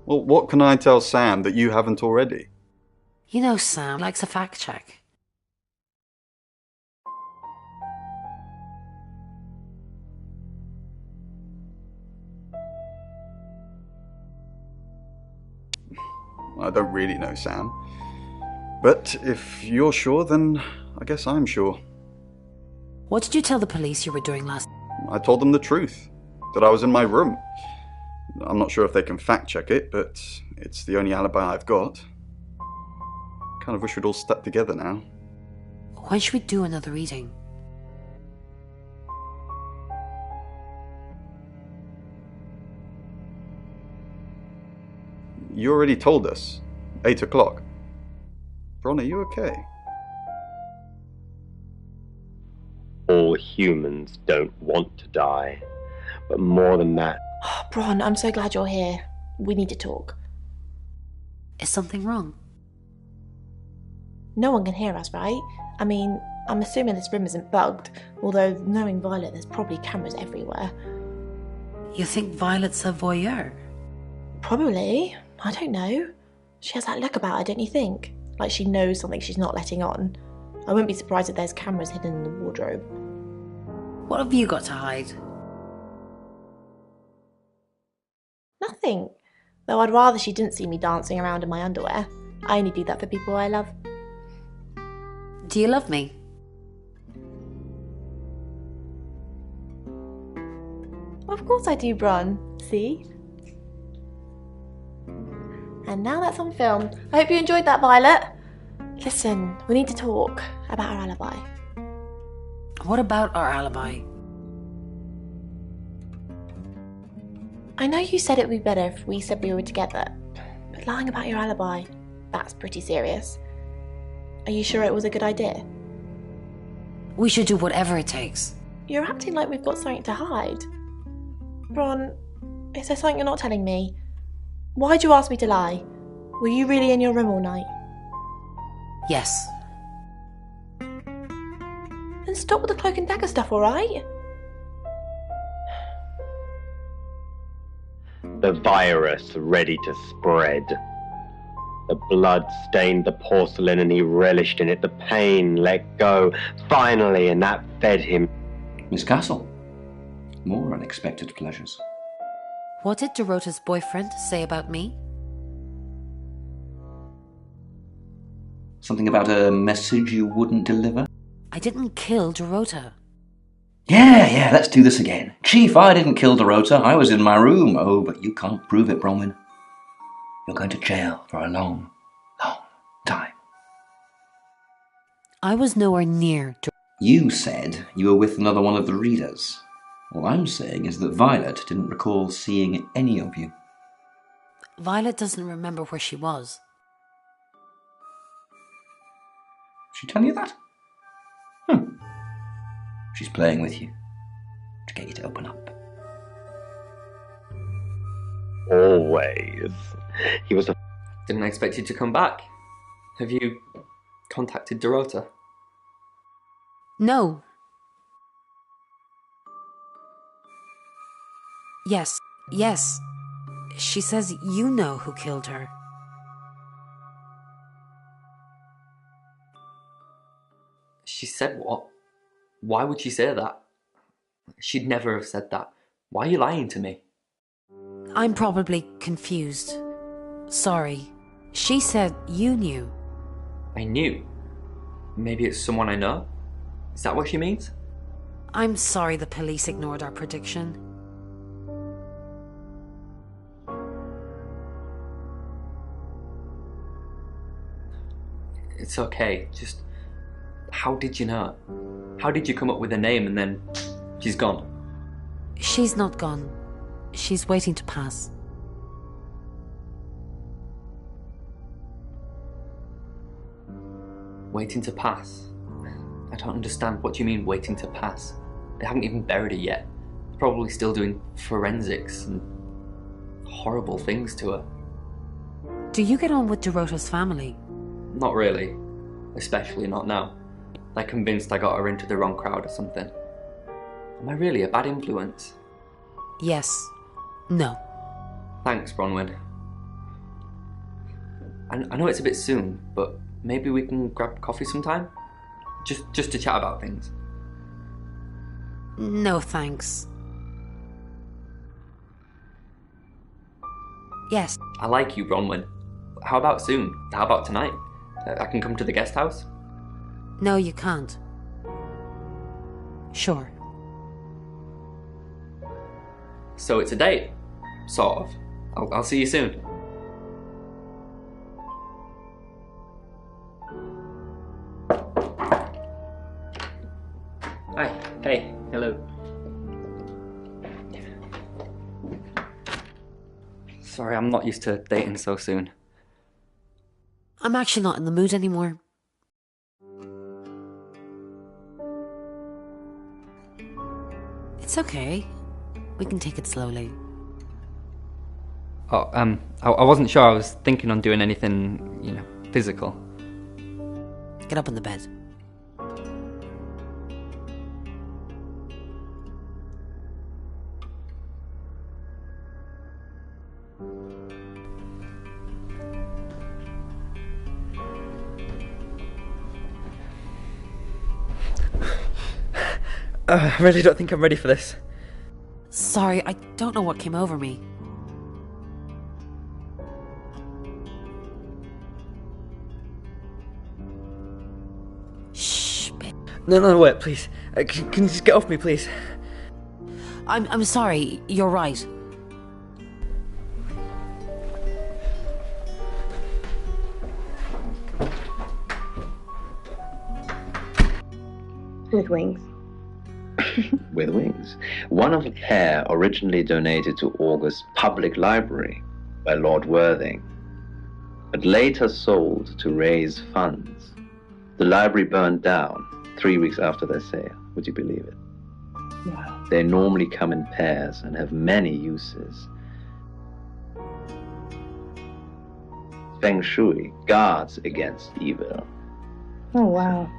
Well, what can I tell Sam that you haven't already? You know Sam likes a fact check. I don't really know Sam. But if you're sure, then I guess I'm sure. What did you tell the police you were doing last? I told them the truth. That I was in my room. I'm not sure if they can fact check it, but it's the only alibi I've got. Kind of wish we'd all stuck together now. When should we do another reading? You already told us. 8 o'clock. Bron, are you okay? All humans don't want to die. But more than that. Oh, Bron, I'm so glad you're here. We need to talk. Is something wrong? No one can hear us, right? I mean, I'm assuming this room isn't bugged, although knowing Violet, there's probably cameras everywhere. You think Violet's a voyeur? Probably. I don't know. She has that look about her, don't you think? Like she knows something she's not letting on. I wouldn't be surprised if there's cameras hidden in the wardrobe. What have you got to hide? Nothing. Though I'd rather she didn't see me dancing around in my underwear. I only do that for people I love. Do you love me? Of course I do, Bron. See? And now that's on film. I hope you enjoyed that, Violet. Listen, we need to talk about our alibi. What about our alibi? I know you said it would be better if we said we were together, but lying about your alibi, that's pretty serious. Are you sure it was a good idea? We should do whatever it takes. You're acting like we've got something to hide. Bron, is there something you're not telling me? Why'd you ask me to lie? Were you really in your room all night? Yes. Then stop with the cloak and dagger stuff, alright? The virus ready to spread. The blood stained the porcelain and he relished in it. The pain let go, finally, and that fed him. Miss Castle, more unexpected pleasures. What did Dorota's boyfriend say about me? Something about a message you wouldn't deliver? I didn't kill Dorota. Yeah, let's do this again. Chief, I didn't kill Dorota. I was in my room. Oh, but you can't prove it, Bronwyn. You're going to jail for a long, long time. I was nowhere near You said you were with another one of the readers. All I'm saying is that Violet didn't recall seeing any of you. Violet doesn't remember where she was. She tell you that? She's playing with you to get you to open up. Always. He was a... Didn't expect you to come back. Have you contacted Dorota? No. Yes. She says you know who killed her. She said what? Why would she say that? She'd never have said that. Why are you lying to me? I'm probably confused. Sorry. She said you knew. I knew. Maybe it's someone I know? Is that what she means? I'm sorry the police ignored our prediction. It's okay. Just, how did you know? How did you come up with a name and then she's gone? She's not gone. She's waiting to pass. Waiting to pass? I don't understand. What do you mean, waiting to pass? They haven't even buried her yet. They're probably still doing forensics and horrible things to her. Do you get on with Dorota's family? Not really. Especially not now. They're convinced I got her into the wrong crowd or something. Am I really a bad influence? Yes. No. Thanks, Bronwyn. I know it's a bit soon, but maybe we can grab coffee sometime? Just to chat about things. No, thanks. Yes. I like you, Bronwyn. How about soon? How about tonight? I can come to the guest house? No, you can't. Sure. So it's a date? Sort of. I'll see you soon. Hi. Hey. Hello. Sorry, I'm not used to dating so soon. I'm actually not in the mood anymore. It's okay. We can take it slowly. Oh, I wasn't sure I was thinking on doing anything, physical. Get up on the bed. I really don't think I'm ready for this. Sorry, I don't know what came over me. Shh, babe. No, wait, please. Can you just get off me, please? I'm sorry, you're right. With wings. With wings. One of a pair originally donated to August's public library by Lord Worthing, but later sold to raise funds. The library burned down 3 weeks after their sale. Would you believe it? Wow. They normally come in pairs and have many uses. Feng Shui guards against evil. Oh, wow.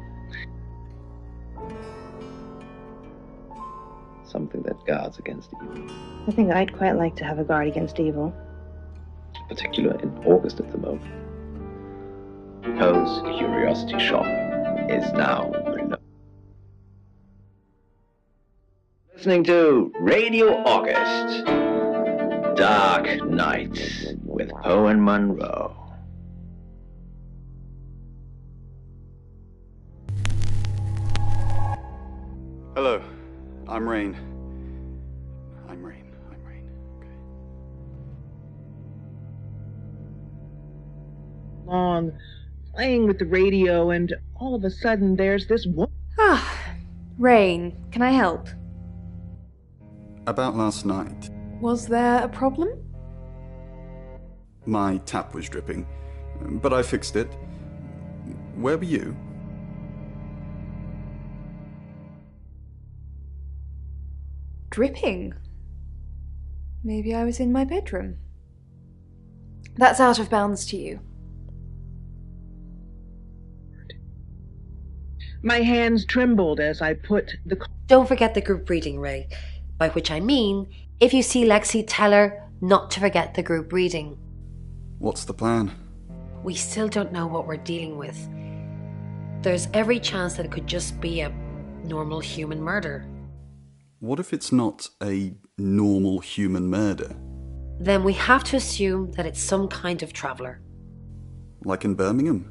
Something that guards against evil. I think I'd quite like to have a guard against evil. Particularly in August at the moment. Poe's Curiosity Shop is now remote. Listening to Radio August, Dark Nights with Poe and Monroe. Hello, I'm Rain. I'm Rain. Okay. Long, playing with the radio, and all of a sudden there's this woman. Rain, can I help? About last night, Was there a problem? my tap was dripping, but I fixed it. Where were you? Dripping? Maybe I was in my bedroom. That's out of bounds to you. My hands trembled as I put the... Don't forget the group reading, Ray. By which I mean, if you see Lexi, tell her not to forget the group reading. What's the plan? We still don't know what we're dealing with. there's every chance that it could just be a normal human murder. What if it's not a normal human murder? Then we have to assume that it's some kind of traveller. Like in Birmingham?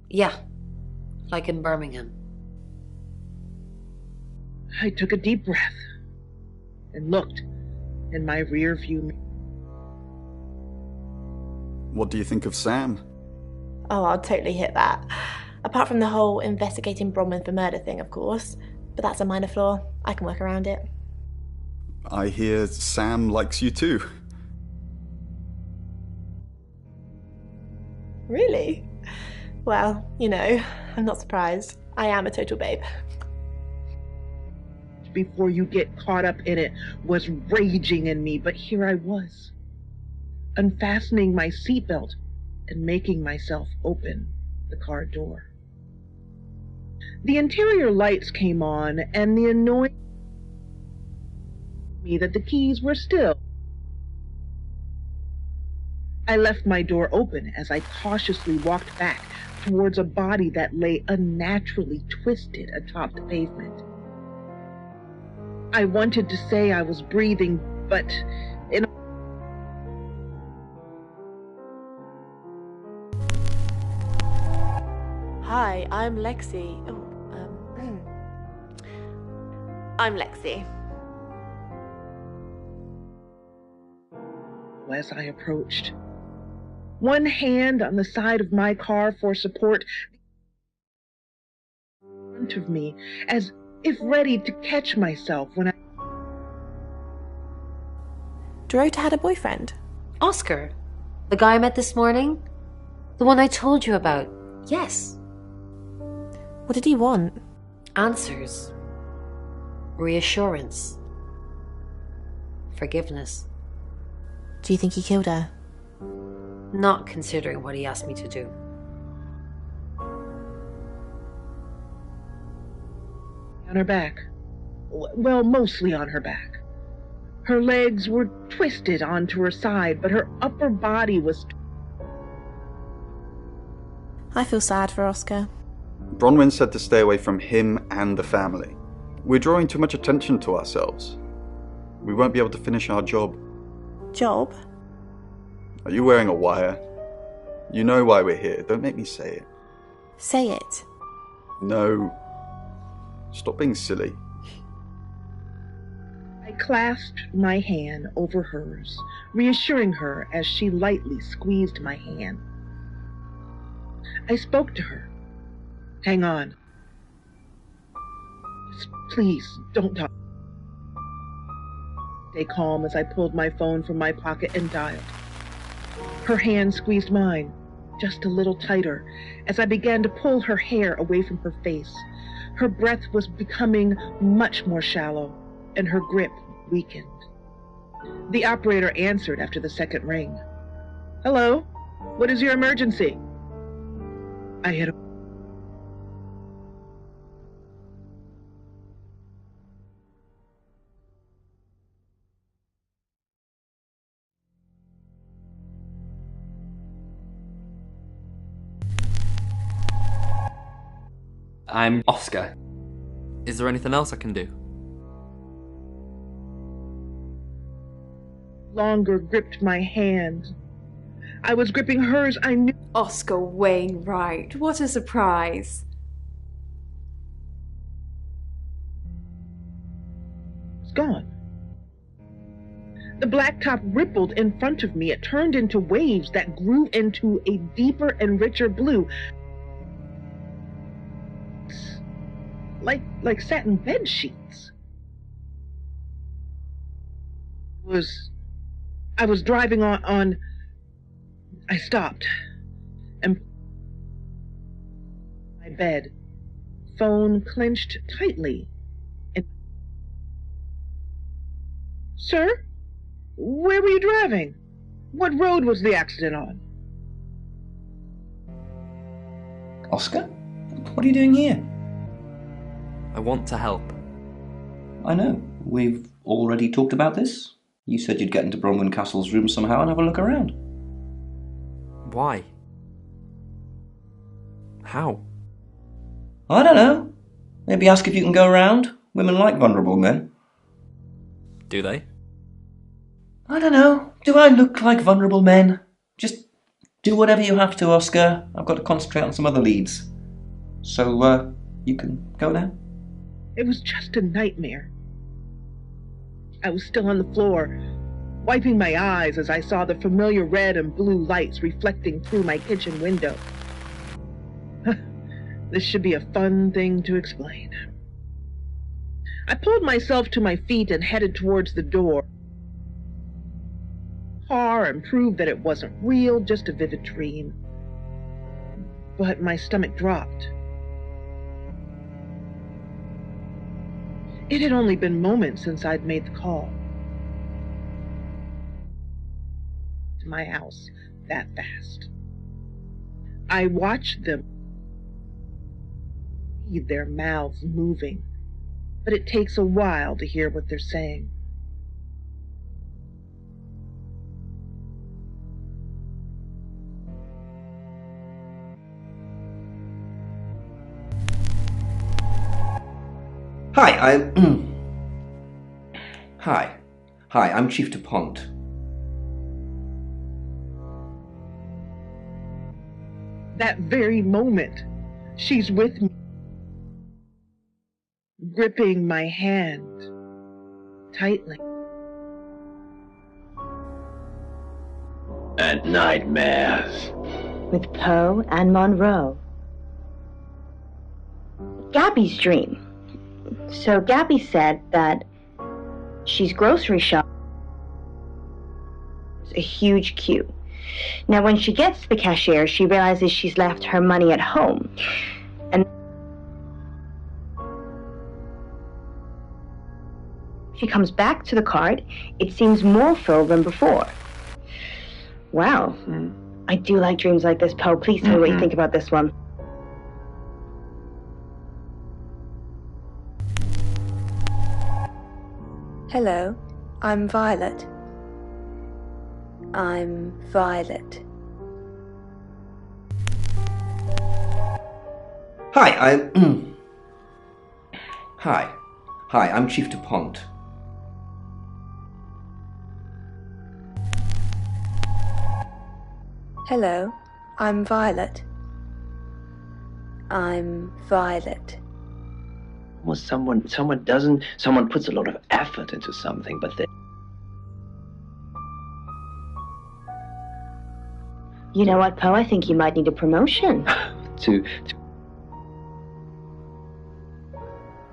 Yeah, like in Birmingham. I took a deep breath and looked in my rear view mirror. What do you think of Sam? Oh, I'll totally hit that. Apart from the whole investigating Bronwyn for murder thing, of course. But that's a minor flaw. I can work around it. I hear Sam likes you too. Really? Well, you know, I'm not surprised. I am a total babe. Before you get caught up in it was raging in me, but here I was, unfastening my seatbelt and making myself open the car door. The interior lights came on, and the annoying me that the keys were still. I left my door open as I cautiously walked back towards a body that lay unnaturally twisted atop the pavement. I wanted to say I was breathing, but in Hi, I'm Lexi. I'm Lexi. as I approached, one hand on the side of my car for support, in front of me, as if ready to catch myself when I... Dorota had a boyfriend. Oscar, the guy I met this morning, the one I told you about. Yes. What did he want? Answers. Reassurance. Forgiveness. Do you think he killed her? Not considering what he asked me to do. On her back. Well, mostly on her back. Her legs were twisted onto her side, but her upper body was... I feel sad for Oscar. Bronwyn said to stay away from him and the family. We're drawing too much attention to ourselves. We won't be able to finish our job. Job? Are you wearing a wire? You know why we're here. Don't make me say it. Say it. No. Stop being silly. I clasped my hand over hers, reassuring her as she lightly squeezed my hand. I spoke to her. Hang on. Please, don't talk. Stay calm as I pulled my phone from my pocket and dialed. Her hand squeezed mine, just a little tighter, as I began to pull her hair away from her face. Her breath was becoming much more shallow, and her grip weakened. The operator answered after the second ring. Hello? What is your emergency? I hit a... I'm Oscar. Is there anything else I can do? Longer gripped my hand. I was gripping hers. I knew... Oscar Wainwright, what a surprise. It's gone. The blacktop rippled in front of me. It turned into waves that grew into a deeper and richer blue. Like satin bed sheets. I was driving on. I stopped and my bed, phone clenched tightly. And, sir, where were you driving? What road was the accident on? Oscar, what are you doing here? I want to help. I know. We've already talked about this. You said you'd get into Bronwyn Castle's room somehow and have a look around. Why? How? I don't know. Maybe ask if you can go around. Women like vulnerable men. Do they? I don't know. Do I look like vulnerable men? Just do whatever you have to, Oscar. I've got to concentrate on some other leads. So, you can go now? It was just a nightmare. I was still on the floor, wiping my eyes as I saw the familiar red and blue lights reflecting through my kitchen window. This should be a fun thing to explain. I pulled myself to my feet and headed towards the door. And proved that it wasn't real, just a vivid dream. But my stomach dropped. It had only been moments since I'd made the call to my house that fast. I watched them, their mouths moving, but it takes a while to hear what they're saying. Hi, I'm Chief DuPont. That very moment, she's with me, gripping my hand tightly. And nightmares. With Poe and Monroe. Gabby's dream. So Gabby said that she's grocery shopping. A huge queue. Now when she gets to the cashier, she realizes she's left her money at home. And she comes back to the cart. It seems more full than before. Wow. I do like dreams like this, Poe. Please tell me what you think about this one. Hello, I'm Violet. I'm Violet. Hi, I'm Chief DuPont. Hello, I'm Violet. I'm Violet. Well, someone puts a lot of effort into something, but they... You know what, Poe? I think you might need a promotion. to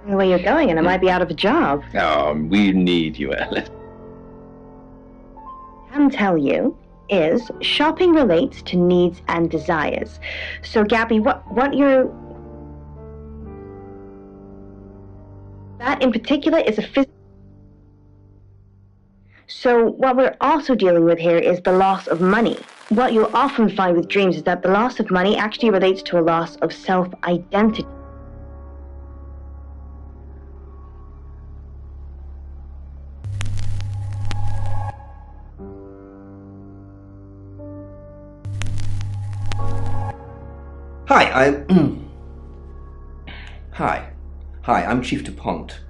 The way you're going, and I might be out of a job. Oh, we need you, Alice. I can tell you is shopping relates to needs and desires. So, Gabby, what you're... That in particular is a physical... So what we're also dealing with here is the loss of money. What you'll often find with dreams is that the loss of money actually relates to a loss of self-identity. Hi, I'm Chief DuPont.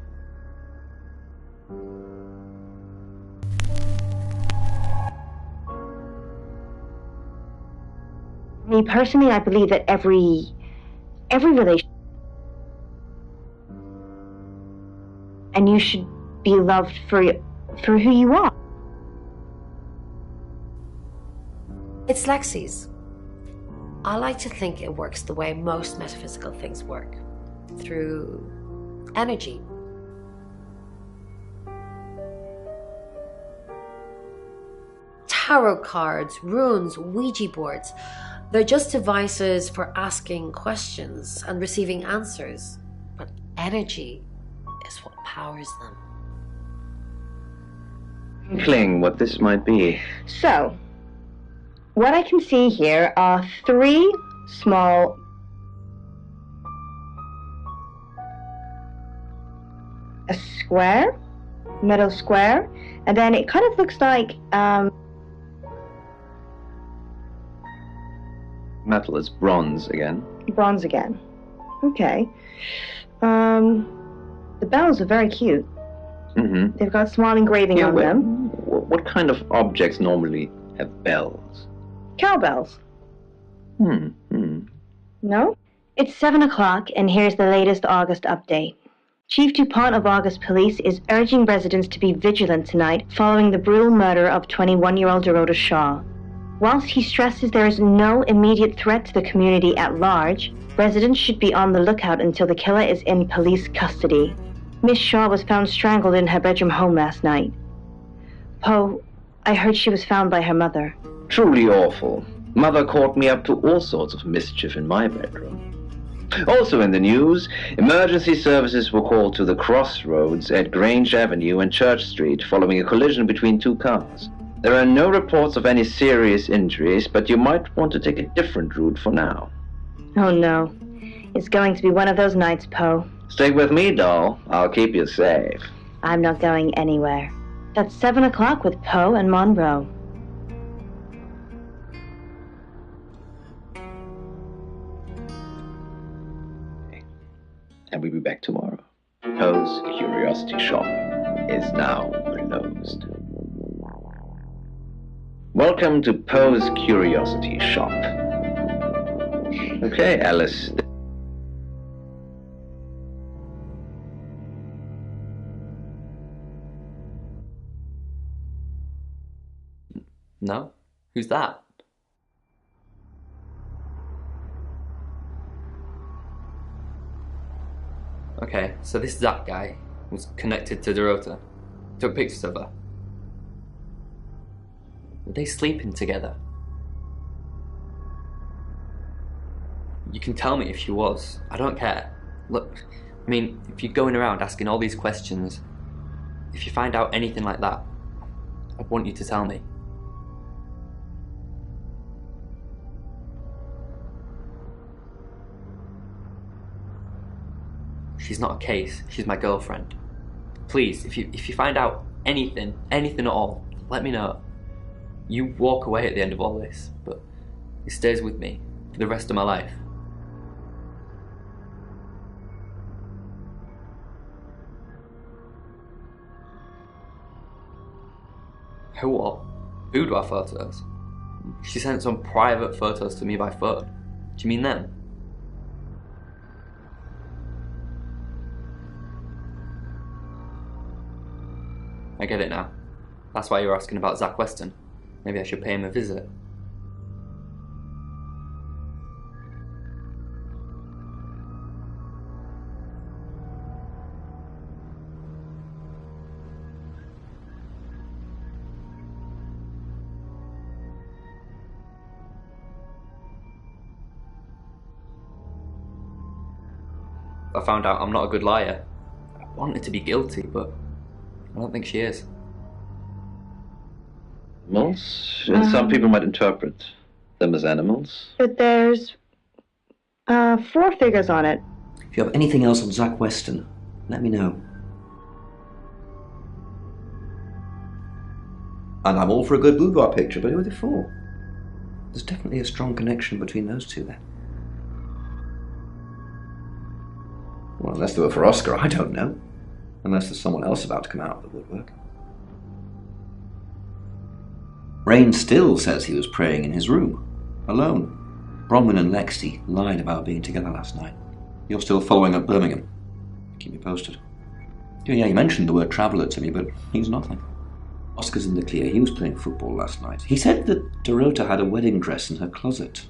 Me personally, I believe that every relationship, and you should be loved for who you are. It's Lexi's. I like to think it works the way most metaphysical things work, through energy. Tarot cards, runes, Ouija boards, they're just devices for asking questions and receiving answers, but energy is what powers them. Inkling what this might be. So, what I can see here are 3 small... a square, metal square, and then it kind of looks like Metal is bronze again. bronze again. Okay. The bells are very cute. Mm-hmm. They've got small engraving on them. What kind of objects normally have bells? Cowbells. Hmm. No? It's 7 o'clock, and here's the latest August update. Chief DuPont of August Police is urging residents to be vigilant tonight following the brutal murder of 21-year-old Dorota Shaw. Whilst he stresses there is no immediate threat to the community at large, residents should be on the lookout until the killer is in police custody. Miss Shaw was found strangled in her bedroom home last night. Poe, I heard she was found by her mother. Truly awful. Mother caught me up to all sorts of mischief in my bedroom. Also in the news, emergency services were called to the crossroads at Grange Avenue and Church Street following a collision between two cars. There are no reports of any serious injuries, but you might want to take a different route for now. Oh no. It's going to be one of those nights, Poe. Stay with me, doll. I'll keep you safe. I'm not going anywhere. That's 7 o'clock with Poe and Monroe. And we'll be back tomorrow. Poe's Curiosity Shop is now closed. Welcome to Poe's Curiosity Shop. Okay, Alice. No? Who's that? Okay, so this Zach guy was connected to Dorota. Took pictures of her. Were they sleeping together? You can tell me if she was. I don't care. Look, I mean, if you're going around asking all these questions, if you find out anything like that, I want you to tell me. She's not a case, she's my girlfriend. Please, if you find out anything at all, let me know. You walk away at the end of all this, but it stays with me for the rest of my life. Who are boudoir photos? She sent some private photos to me by phone. Do you mean them? I get it now. That's why you're asking about Zach Weston. Maybe I should pay him a visit. I found out I'm not a good liar. I wanted to be guilty, but I don't think she is. Animals? Some people might interpret them as animals. But there's 4 figures on it. If you have anything else on Zach Weston, let me know. And I'm all for a good boudoir picture, but who are they for? There's definitely a strong connection between those two then. Well, unless they were for Oscar, I don't know. Unless there's someone else about to come out of the woodwork. Rain still says he was praying in his room, alone. Bronwyn and Lexi lied about being together last night. You're still following up Birmingham. Keep me posted. Yeah, you mentioned the word traveller to me, but he's nothing. Oscar's in the clear. He was playing football last night. He said that Dorota had a wedding dress in her closet.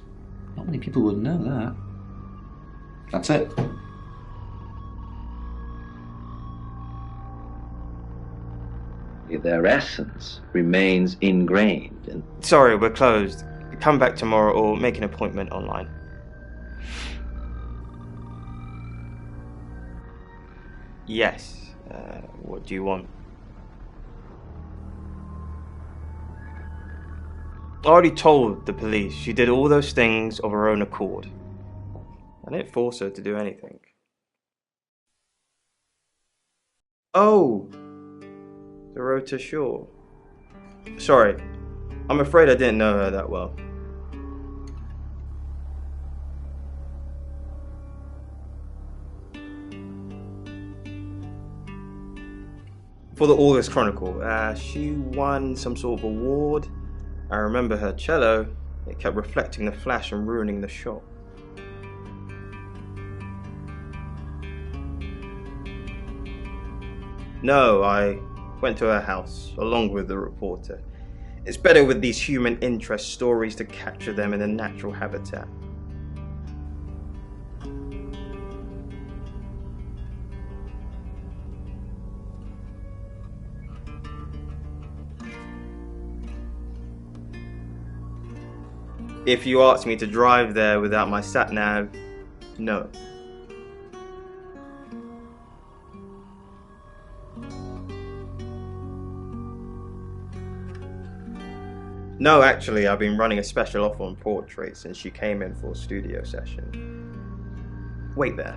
Not many people would know that. That's it. Their essence remains ingrained in... Sorry, we're closed. Come back tomorrow or make an appointment online. Yes. What do you want? I already told the police she did all those things of her own accord. I didn't force her to do anything. Oh, Dorota Shaw. Sorry, I'm afraid I didn't know her that well. For the August Chronicle, she won some sort of award. I remember her cello. It kept reflecting the flash and ruining the shot. No, I went to her house, along with the reporter. It's better with these human interest stories to capture them in a natural habitat. If you asked me to drive there without my sat-nav, no. No, actually, I've been running a special offer on portraits since she came in for a studio session. Wait there.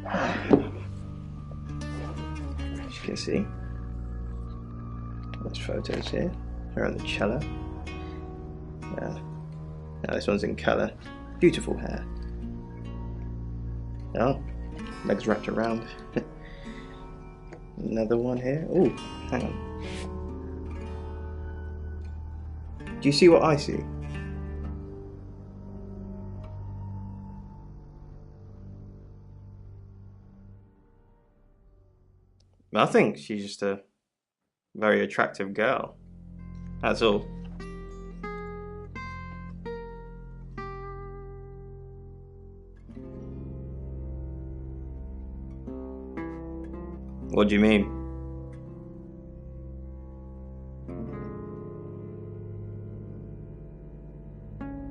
As you can see, there's photos here. Her on the cello. Now this one's in colour. Beautiful hair. Oh, legs wrapped around. Another one here. Oh, hang on. Do you see what I see? I think she's just a very attractive girl. That's all. What do you mean?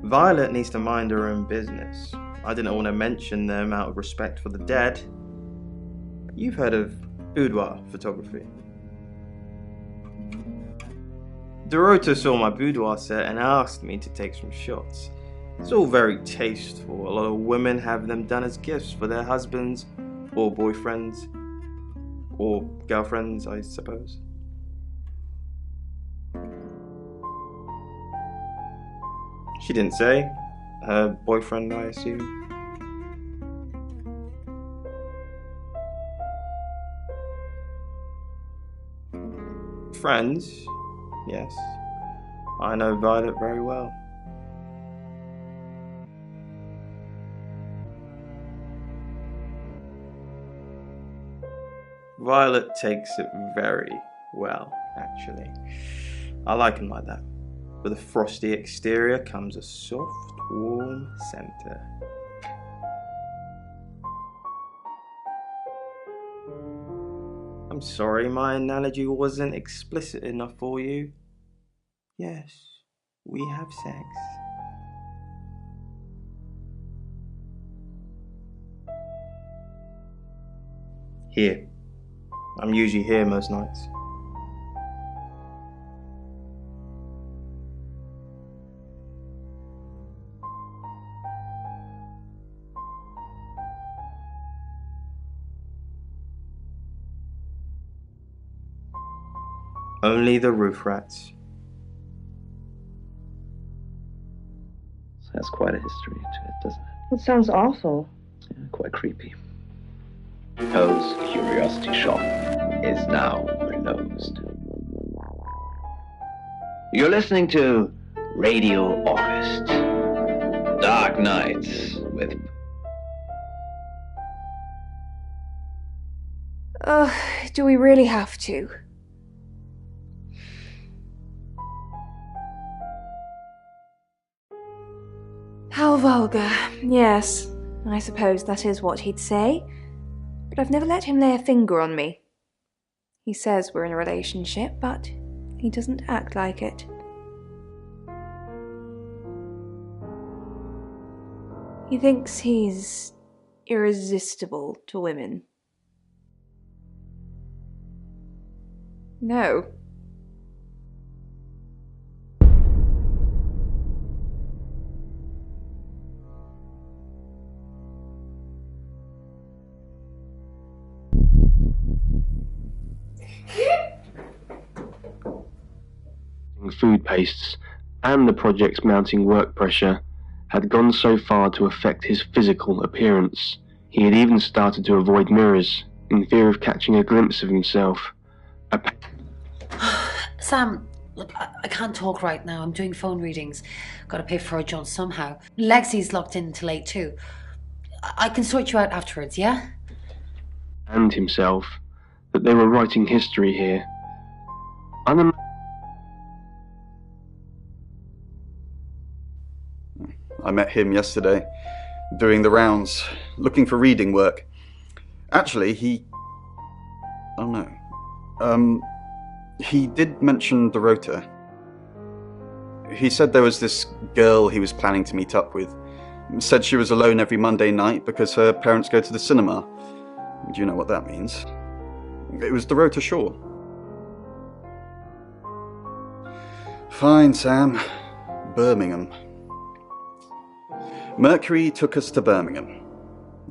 Violet needs to mind her own business. I didn't want to mention them out of respect for the dead. You've heard of boudoir photography. Dorota saw my boudoir set and asked me to take some shots. It's all very tasteful. A lot of women have them done as gifts for their husbands or boyfriends. Or girlfriends, I suppose. She didn't say. Her boyfriend, I assume. Friends, yes. I know Violet very well. Violet takes it very well, actually. I like him like that. With a frosty exterior comes a soft, warm center. I'm sorry my analogy wasn't explicit enough for you. Yes, we have sex. Here. I'm usually here most nights. Only the roof rats. Has quite a history to it, doesn't it? It sounds awful. Yeah, quite creepy. Poe's curiosity shop is now closed. You're listening to Radio August. Dark Nights with... Do we really have to? How vulgar. Yes, I suppose that is what he'd say. But I've never let him lay a finger on me. He says we're in a relationship, but he doesn't act like it. He thinks he's irresistible to women. No. food pastes and the project's mounting work pressure had gone so far to affect his physical appearance. He had even started to avoid mirrors in fear of catching a glimpse of himself. Sam, look, I can't talk right now. I'm doing phone readings. Gotta pay for a job somehow. Lexi's locked in till 8 too. I can sort you out afterwards, yeah? And himself, that they were writing history here. I met him yesterday, doing the rounds, looking for reading work. Actually, he did mention Dorota. He said there was this girl he was planning to meet up with. Said she was alone every Monday night because her parents go to the cinema. Do you know what that means? It was Dorota Shaw. Fine, Sam. Birmingham. Mercury took us to Birmingham.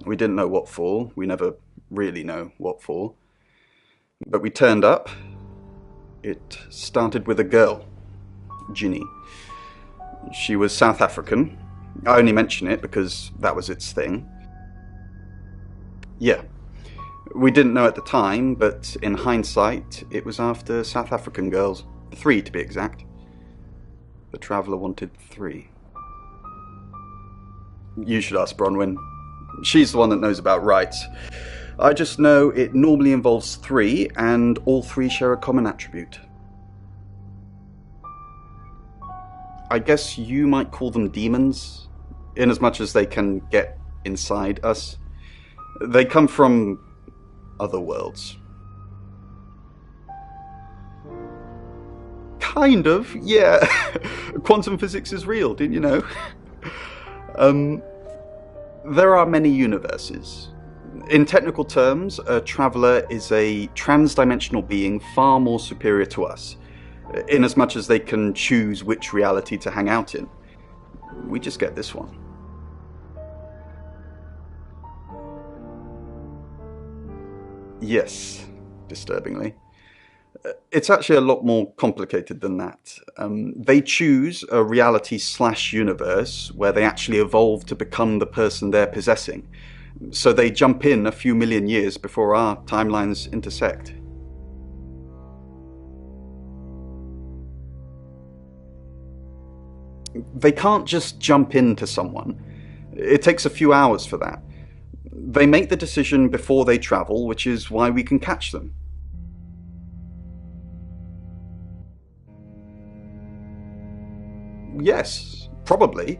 We didn't know what for. We never really know what for. But we turned up. It started with a girl, Ginny. She was South African. I only mention it because that was its thing. Yeah. We didn't know at the time, but in hindsight, it was after South African girls. 3 to be exact. The Traveller wanted 3. You should ask Bronwyn. She's the one that knows about rights. I just know it normally involves 3, and all 3 share a common attribute. I guess you might call them demons, in as much as they can get inside us. They come from other worlds. Kind of, yeah. Quantum physics is real, didn't you know? There are many universes. In technical terms, a traveller is a trans-dimensional being far more superior to us, in as much as they can choose which reality to hang out in. We just get this one. Yes, disturbingly. It's actually a lot more complicated than that. They choose a reality/universe where they actually evolve to become the person they're possessing. So they jump in a few million years before our timelines intersect. They can't just jump into someone. It takes a few hours for that. They make the decision before they travel, which is why we can catch them. Yes, probably.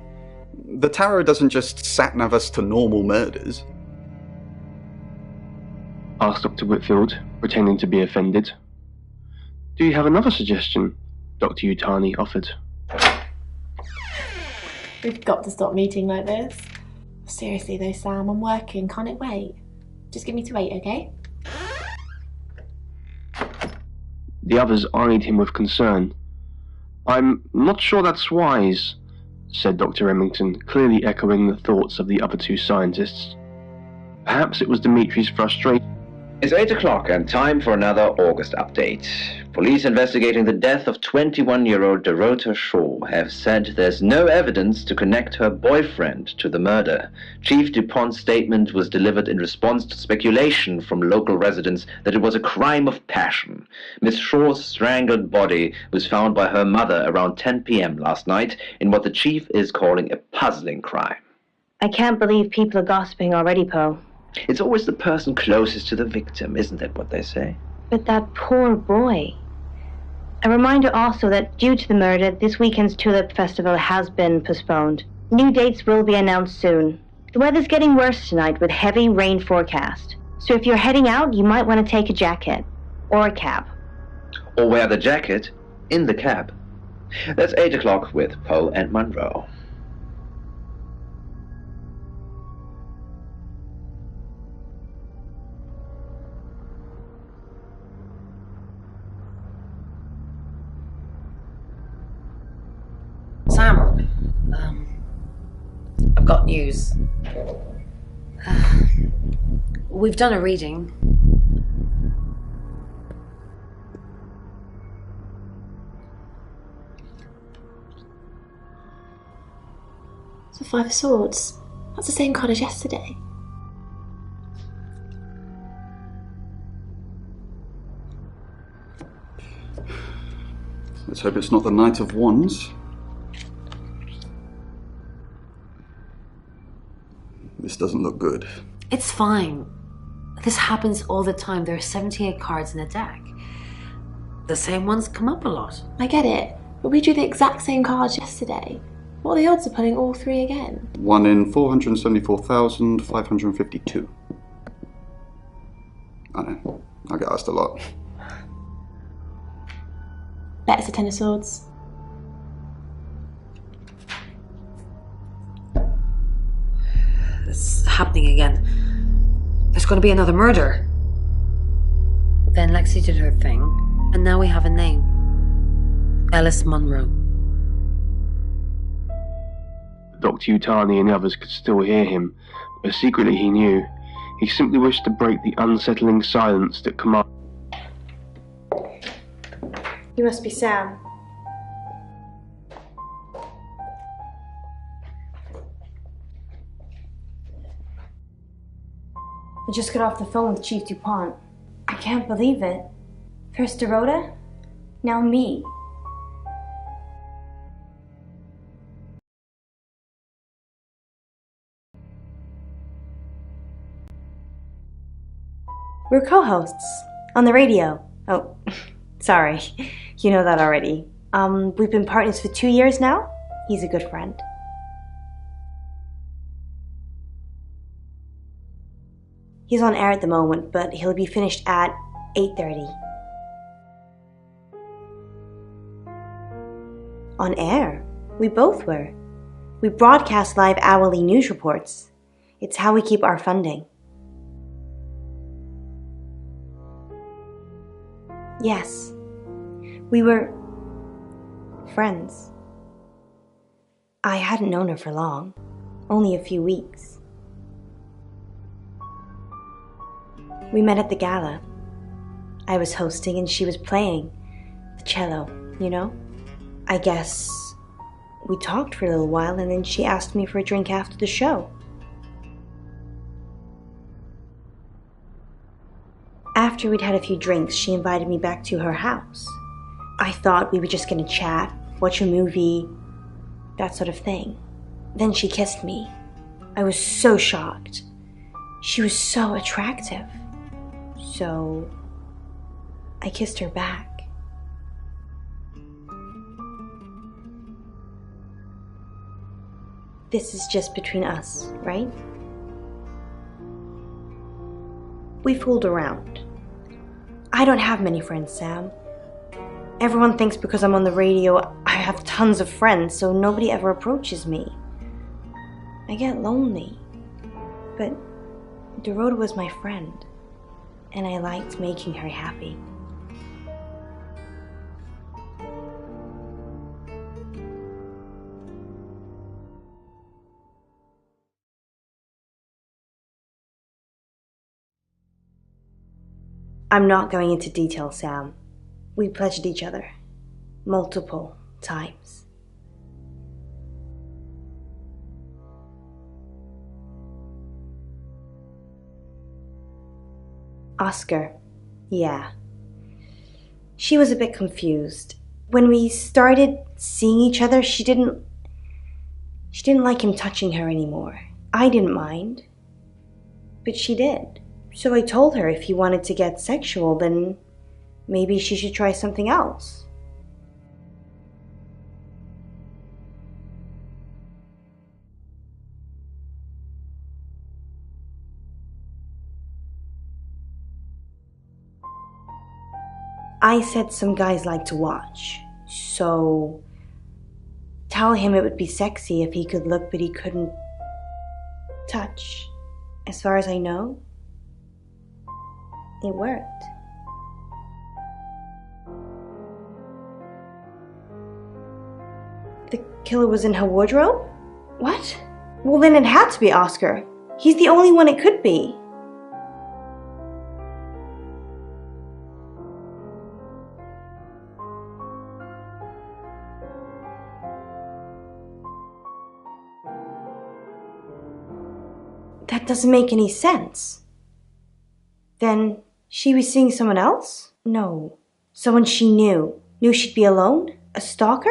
The tarot doesn't just sat-nav us to normal murders. Asked Dr. Whitfield, pretending to be offended. Do you have another suggestion? Dr. Utani offered. We've got to stop meeting like this. Seriously though, Sam, I'm working. Can't it wait? Just give me to 8, okay? The others eyed him with concern. I'm not sure that's wise, said Dr. Remington, clearly echoing the thoughts of the other 2 scientists. Perhaps it was Dimitri's frustration. It's 8 o'clock and time for another August update. Police investigating the death of 21-year-old Dorota Shaw have said there's no evidence to connect her boyfriend to the murder. Chief DuPont's statement was delivered in response to speculation from local residents that it was a crime of passion. Miss Shaw's strangled body was found by her mother around 10 p.m. last night in what the chief is calling a puzzling crime. I can't believe people are gossiping already, Poe. It's always the person closest to the victim, isn't that what they say? But that poor boy. A reminder also that due to the murder, this weekend's Tulip Festival has been postponed. New dates will be announced soon. The weather's getting worse tonight with heavy rain forecast. So if you're heading out, you might want to take a jacket. Or a cab. Or wear the jacket in the cab. That's 8 o'clock with Poe and Monroe. Sam, I've got news. We've done a reading. It's a 5 of swords. That's the same card as yesterday. Let's hope it's not the Knight of Wands. This doesn't look good. It's fine. This happens all the time. There are 78 cards in a deck. The same ones come up a lot. I get it, but we drew the exact same cards yesterday. What are the odds of pulling all 3 again? 1 in 474,552. I know. I get asked a lot. Bet it's a 10 of swords. It's happening again. There's going to be another murder. Then Lexi did her thing, and now we have a name. Alice Munro. Dr. Utani and the others could still hear him, but secretly he knew. He simply wished to break the unsettling silence that commanded. You must be Sam. I just got off the phone with Chief DuPont. I can't believe it. First Dorota, now me. We're co-hosts on the radio. Oh, sorry. You know that already. We've been partners for 2 years now. He's a good friend. He's on air at the moment, but he'll be finished at 8:30. On air? We both were. We broadcast live hourly news reports. It's how we keep our funding. Yes. We were friends. I hadn't known her for long, only a few weeks. We met at the gala. I was hosting and she was playing the cello, you know? I guess we talked for a little while and then she asked me for a drink after the show. After we'd had a few drinks, she invited me back to her house. I thought we were just gonna chat, watch a movie, that sort of thing. Then she kissed me. I was so shocked. She was so attractive. So I kissed her back. This is just between us, right? We fooled around. I don't have many friends, Sam. Everyone thinks because I'm on the radio, I have tons of friends, so nobody ever approaches me. I get lonely. But Dorota was my friend, and I liked making her happy. I'm not going into detail, Sam. We pledged each other multiple times. Oscar, yeah. She was a bit confused. When we started seeing each other, she didn't like him touching her anymore. I didn't mind, but she did. So I told her if he wanted to get sexual, then maybe she should try something else. I said some guys like to watch, so tell him it would be sexy if he could look but he couldn't touch. As far as I know, it worked. The killer was in her wardrobe? What? Well, then it had to be Oscar. He's the only one it could be. That doesn't make any sense. Then she was seeing someone else? No. Someone she knew. Knew she'd be alone? A stalker?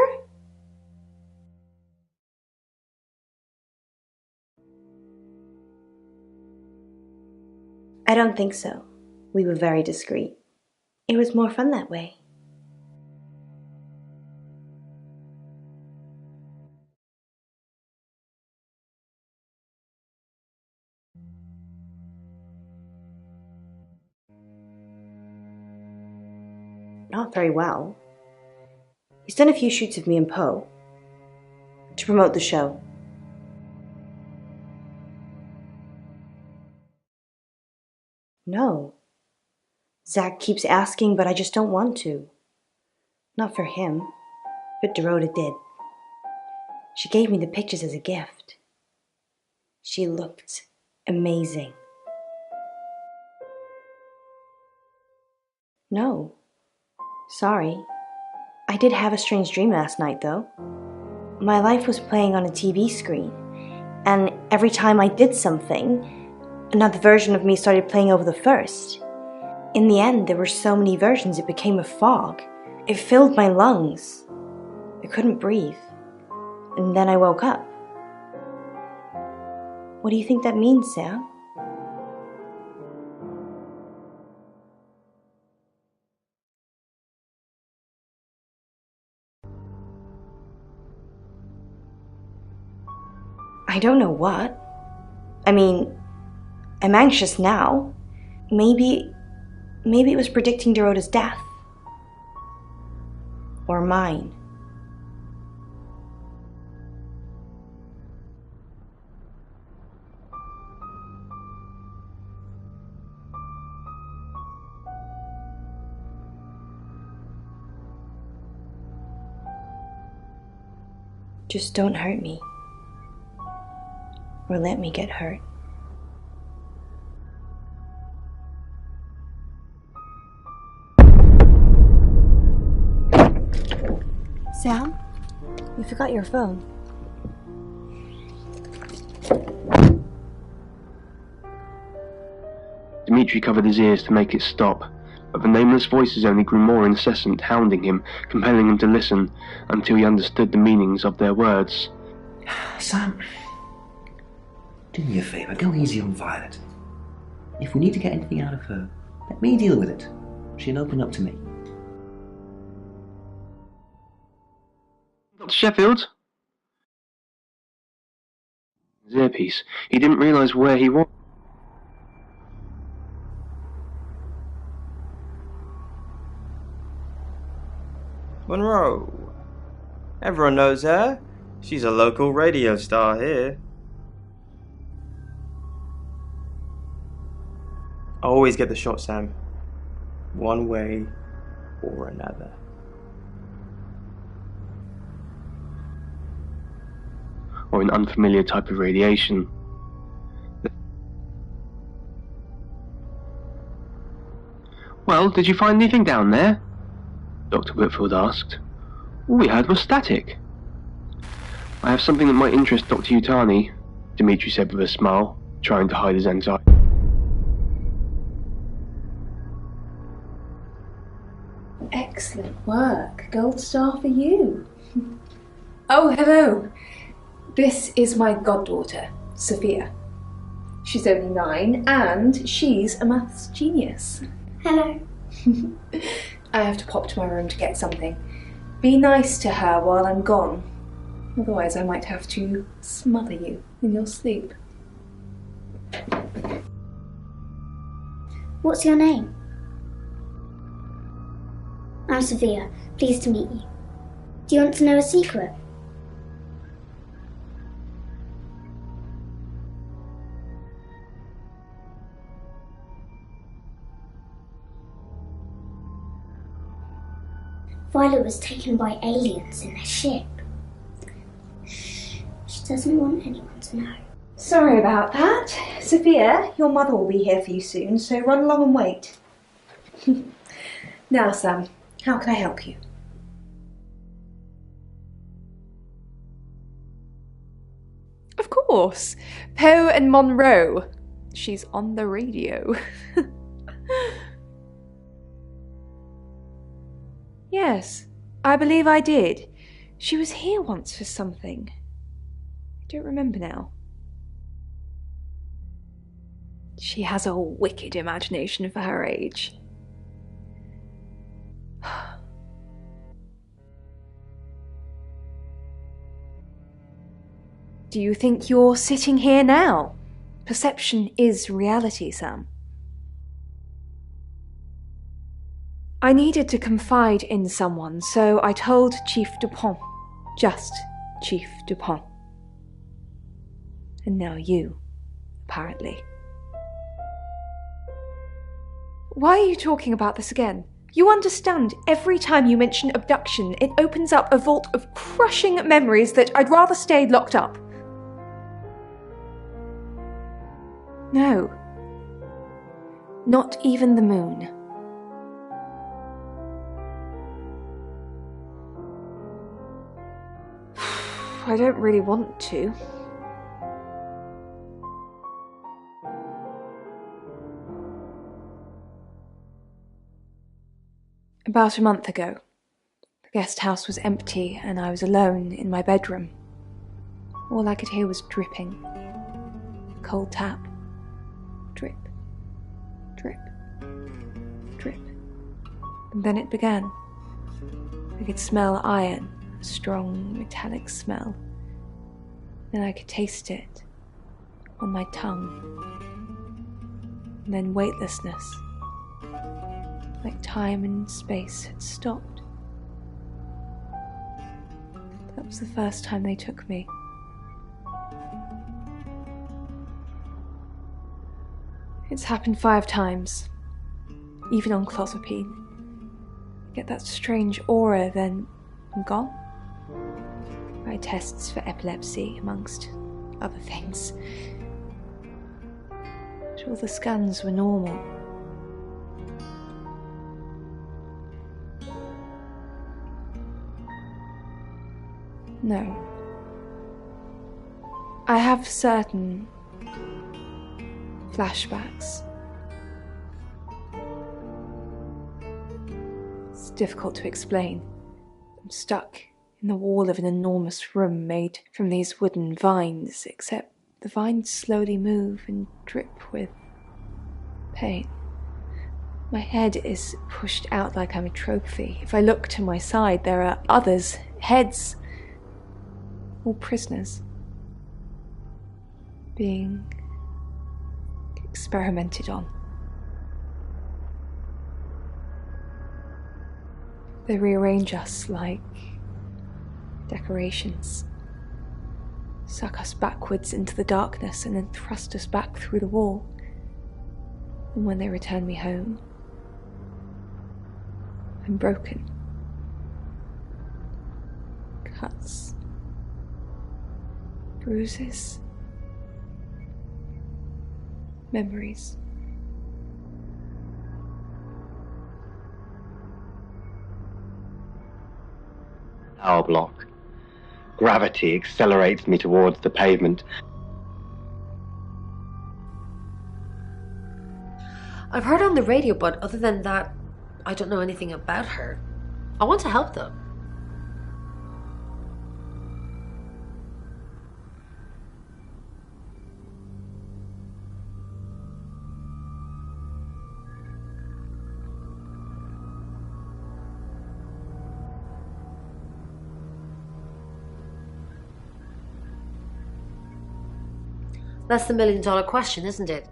I don't think so. We were very discreet. It was more fun that way. Not very well. He's done a few shoots of me and Poe to promote the show. No. Zach keeps asking, but I just don't want to. Not for him, but Dorota did. She gave me the pictures as a gift. She looked amazing. No. Sorry. I did have a strange dream last night, though. My life was playing on a TV screen, and every time I did something, another version of me started playing over the first. In the end, there were so many versions it became a fog. It filled my lungs. I couldn't breathe. And then I woke up. What do you think that means, Sam? I don't know what. I mean, I'm anxious now. Maybe it was predicting Dorota's death. Or mine. Just don't hurt me. Or let me get hurt. Sam, you forgot your phone. Dmitri covered his ears to make it stop, but the nameless voices only grew more incessant, hounding him, compelling him to listen, until he understood the meanings of their words. Sam, do me a favour, go easy on Violet. If we need to get anything out of her, let me deal with it. She'll open up to me. Dr. Sheffield? His earpiece. He didn't realise where he was. Monroe. Everyone knows her. She's a local radio star here. I always get the shot, Sam. One way or another. Or an unfamiliar type of radiation. Well, did you find anything down there? Dr. Whitfield asked. All we heard was static. I have something that might interest Dr. Yutani, Dmitri said with a smile, trying to hide his anxiety. Excellent work. Gold star for you. Oh, hello. This is my goddaughter, Sophia. She's only 9 and she's a maths genius. Hello. I have to pop to my room to get something. Be nice to her while I'm gone. Otherwise I might have to smother you in your sleep. What's your name? I'm Sophia. Pleased to meet you. Do you want to know a secret? Violet was taken by aliens in their ship. Shh. She doesn't want anyone to know. Sorry about that. Sophia, your mother will be here for you soon, so run along and wait. Now, Sam, how can I help you? Of course. Poe and Monroe. She's on the radio. Yes, I believe I did. She was here once for something. I don't remember now. She has a wicked imagination for her age. Do you think you're sitting here now? Perception is reality, Sam. I needed to confide in someone, so I told Chief Dupont. Just Chief Dupont. And now you, apparently. Why are you talking about this again? You understand, every time you mention abduction, it opens up a vault of crushing memories that I'd rather stay locked up. No. Not even the moon. I don't really want to. About a month ago, the guest house was empty and I was alone in my bedroom. All I could hear was dripping. Cold tap. Drip. Drip. Drip. And then it began. I could smell iron, a strong metallic smell. Then I could taste it on my tongue. And then weightlessness. Like time and space had stopped. That was the first time they took me. It's happened 5 times, even on clozapine. I get that strange aura, then I'm gone. I had tests for epilepsy, amongst other things. But all the scans were normal. No. I have certain flashbacks. It's difficult to explain. I'm stuck in the wall of an enormous room made from these wooden vines, except the vines slowly move and drip with pain. My head is pushed out like I'm a trophy. If I look to my side, there are others, heads, all prisoners, being experimented on. They rearrange us like decorations, suck us backwards into the darkness and then thrust us back through the wall. And when they return me home, I'm broken. Cuts. Bruises. Memories. Power block. Gravity accelerates me towards the pavement. I've heard on the radio, but other than that, I don't know anything about her. I want to help them. That's the million-dollar question, isn't it?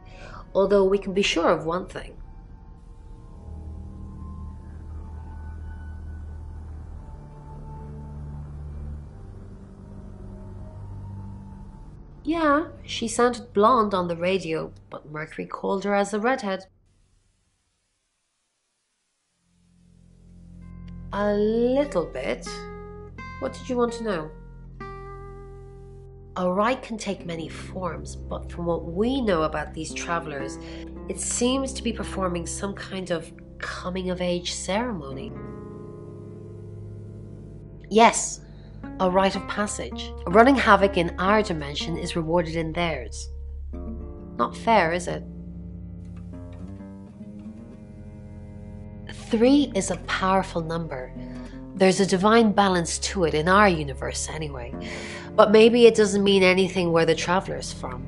Although we can be sure of one thing. Yeah, she sounded blonde on the radio, but Mercury called her as a redhead. A little bit. What did you want to know? A rite can take many forms, but from what we know about these travelers, it seems to be performing some kind of coming-of-age ceremony. Yes, a rite of passage. Running havoc in our dimension is rewarded in theirs. Not fair, is it? 3 is a powerful number. There's a divine balance to it in our universe anyway. But maybe it doesn't mean anything where the traveler's from.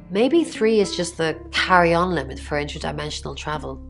Maybe 3 is just the carry-on limit for interdimensional travel.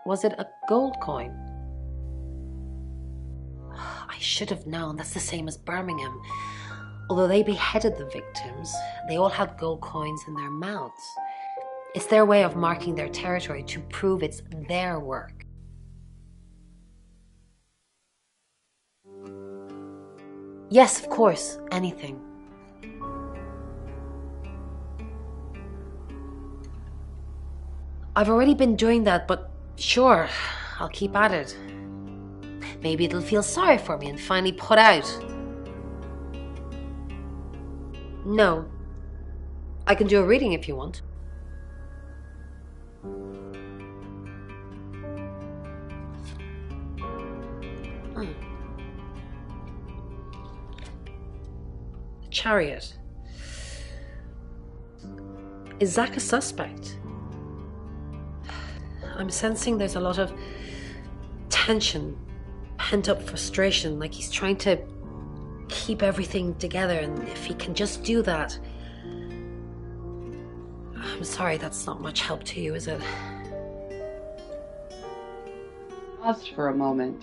Was it a gold coin? I should have known. That's the same as Birmingham. Although they beheaded the victims, they all had gold coins in their mouths. It's their way of marking their territory to prove it's their work. Yes, of course. Anything. I've already been doing that, but sure, I'll keep at it. Maybe it'll feel sorry for me and finally put out. No. I can do a reading if you want. Chariot. Is Zach a suspect? I'm sensing there's a lot of tension, pent-up frustration, like he's trying to keep everything together, and if he can just do that... I'm sorry, that's not much help to you, is it? Paused for a moment,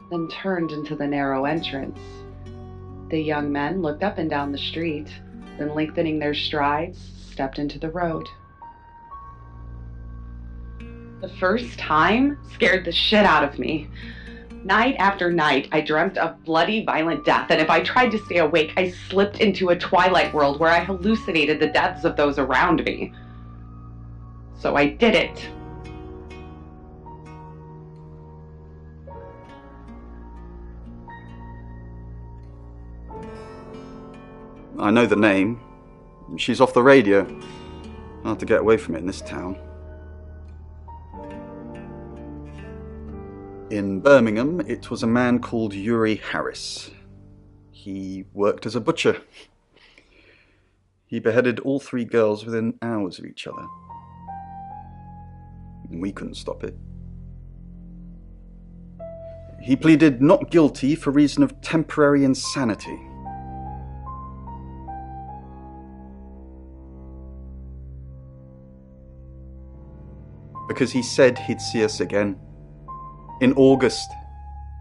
then turned into the narrow entrance. The young men looked up and down the street, then lengthening their strides, stepped into the road. The first time scared the shit out of me. Night after night, I dreamt of bloody, violent death, and if I tried to stay awake, I slipped into a twilight world where I hallucinated the deaths of those around me. So I did it. I know the name. She's off the radio. Hard to get away from it in this town. In Birmingham, it was a man called Yuri Harris. He worked as a butcher. He beheaded all 3 girls within hours of each other. And we couldn't stop it. He pleaded not guilty for reason of temporary insanity. Because he said he'd see us again. In August.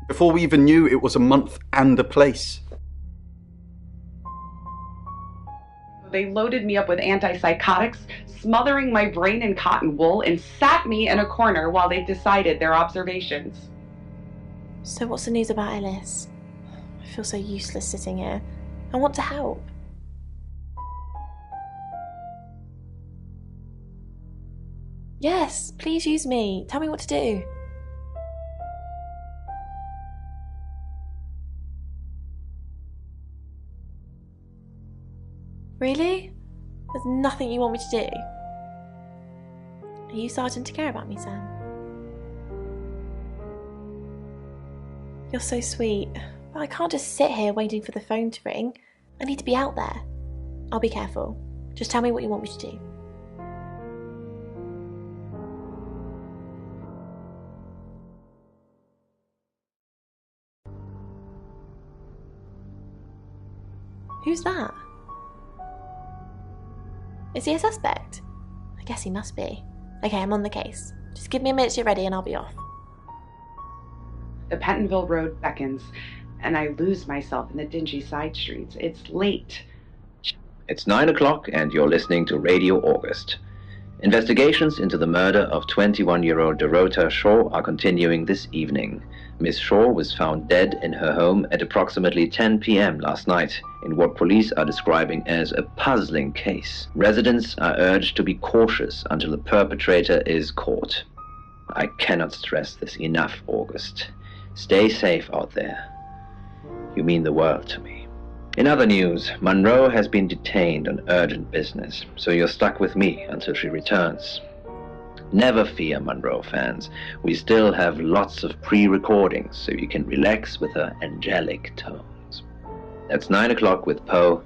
Before we even knew it was a month and a place. They loaded me up with antipsychotics, smothering my brain in cotton wool, and sat me in a corner while they decided their observations. So what's the news about Ellis? I feel so useless sitting here. I want to help. Yes, please use me. Tell me what to do. Really? There's nothing you want me to do? Are you starting to care about me, Sam? You're so sweet, but I can't just sit here waiting for the phone to ring. I need to be out there. I'll be careful. Just tell me what you want me to do. Who's that? Is he a suspect? I guess he must be. Okay, I'm on the case. Just give me a minute to get ready and I'll be off. The Pentonville Road beckons, and I lose myself in the dingy side streets. It's late. It's 9 o'clock and you're listening to Radio August. Investigations into the murder of 21-year-old Dorota Shaw are continuing this evening. Miss Shaw was found dead in her home at approximately 10 p.m. last night in what police are describing as a puzzling case. Residents are urged to be cautious until the perpetrator is caught. I cannot stress this enough, August. Stay safe out there. You mean the world to me. In other news, Monroe has been detained on urgent business, so you're stuck with me until she returns. Never fear, Monroe fans. We still have lots of pre-recordings, so you can relax with her angelic tones. That's 9 o'clock with Poe